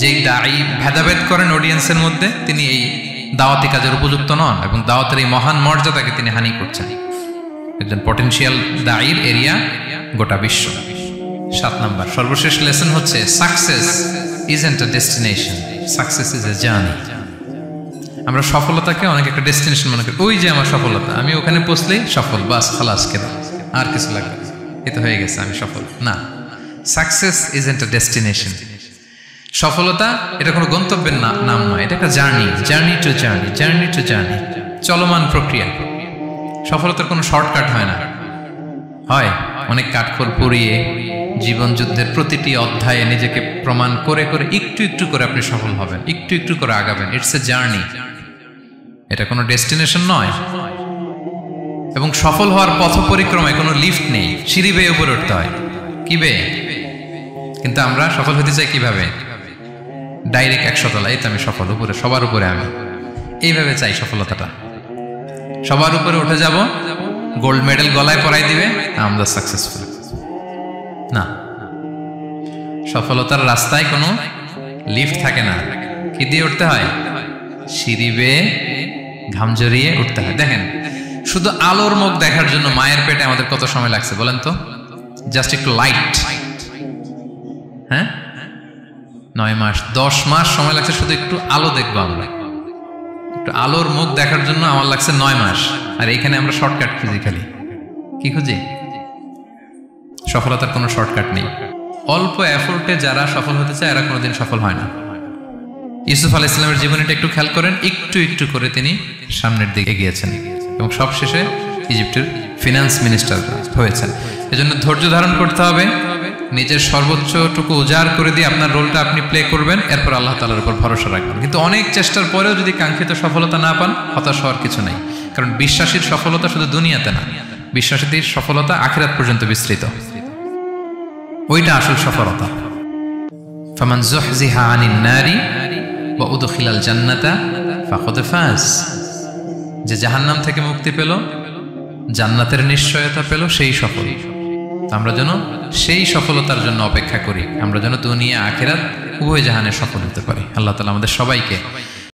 যেই দায়ী ভেদাভেদ করেন অডিয়েন্সের মধ্যে, তিনি এই দাওয়াতি কাজের উপযুক্ত নন, এবং দাওয়াতের এই মহান মর্যাদাকে তিনি হানি করছেন। একজন পটেনশিয়াল দায়ীর এরিয়া গোটা বিশ্ব। 7 নাম্বার সর্বশেষ লেসন হচ্ছে, success isn't a destination, success is a journey. আমরা সফলতাকে অনেক একটা ডেস্টিনেশন মনে করি, ওই যে আমার সফলতা, আমি ওখানে পৌঁছলেই সফল, বাস খালাস, কেনা আর কিছু লাগবে, এ তো হয়ে গেছে, আমি সফল। না, সাকসেস ইজন্ট আ ডেস্টিনেশন। সফলতা এটা কোনো গন্তব্যের নাম নয়, এটা একটা journey, journey to journey, journey to journey, চলমান প্রক্রিয়া। সফলতার কোনো শর্টকাট হয় না, হয় অনেক কাঠখড় পুড়িয়ে জীবন যুদ্ধের প্রতিটি অধ্যায়ে নিজেকে প্রমাণ করে করে একটু একটু করে আপনি সফল হবেন, একটু একটু করে আগাবেন। ইটস এ জার্নি, এটা কোনো ডেস্টিনেশন নয়। এবং সফল হওয়ার পথ পরিক্রমায় কোনো লিফট নেই, সিঁড়ি বেয়ে উপরে উঠতে হয়। কি বেয়ে? কিন্তু আমরা সফল হতে চাই কিভাবে? ডাইরেক্ট 100 তলা, এই তো আমি সফল, উপরে, সবার উপরে আমি, এইভাবে চাই সফলতাটা। সবার উপরে উঠে যাব, গোল্ড মেডেল গলায় পরাই দিবে, আমরা সাকসেসফুল। না, সফলতার রাস্তায় কোনো লিফট থাকে না। কি দিয়ে উঠতে হয়? সিঁড়ি বেয়ে ঘাম জড়িয়ে উঠতে হয়। দেখেন, শুধু আলোর মুখ দেখার জন্য মায়ের পেটে আমাদের কত সময় লাগছে বলেন তো? জাস্ট একটু লাইট, হ্যাঁ, 9 মাস 10 মাস সময় লাগছে শুধু একটু আলো দেখবো আমরা। একটু আলোর মুখ দেখার জন্য আমার লাগছে 9 মাস। আর এইখানে আমরা শর্টকাট খুঁজি, খালি কি খুঁজি? সফলতার কোনো শর্টকাট নেই। অল্প এফোর্টে যারা সফল হতে চায় এরা কোনোদিন সফল হয় না। ইউসুফ আলাইহিস সালামের জীবনীটা একটু খেয়াল করেন, একটু একটু করে তিনি সামনের দিকে এগিয়েছেন, এবং সবশেষে ইজিপ্টের ফিনান্স মিনিস্টার হয়েছেন। এজন্য ধৈর্য ধারণ করতে হবে, নিজের সর্বোচ্চটুকু উজাড় করে দিয়ে আপনার রোলটা আপনি প্লে করবেন, এরপর আল্লাহ তাআলার উপর ভরসা রাখবেন। কিন্তু অনেক চেষ্টার পরেও যদি কাঙ্ক্ষিত সফলতা না পান, হতাশ হওয়ার কিছু নাই। কারণ বিশ্বাসীর সফলতা শুধু দুনিয়াতে না, বিশ্বাসীদের সফলতা আখিরাত পর্যন্ত বিস্তৃত। ওইটা আসল সফলতা। ফামান যুহজিহা আনিন নারি ওয়া উদখিলাল জান্নাতা ফাকাদ ফাজ। যে জাহান্নাম থেকে মুক্তি পেল, জান্নাতের নিশ্চয়তা পেল, সেই সফল। আমরা যেন সেই সফলতার জন্য অপেক্ষা করি, আমরা যেন দুনিয়া আখিরাত উভয় জাহানে সফল হতে পারি। আল্লাহ তাআলা আমাদের সবাইকে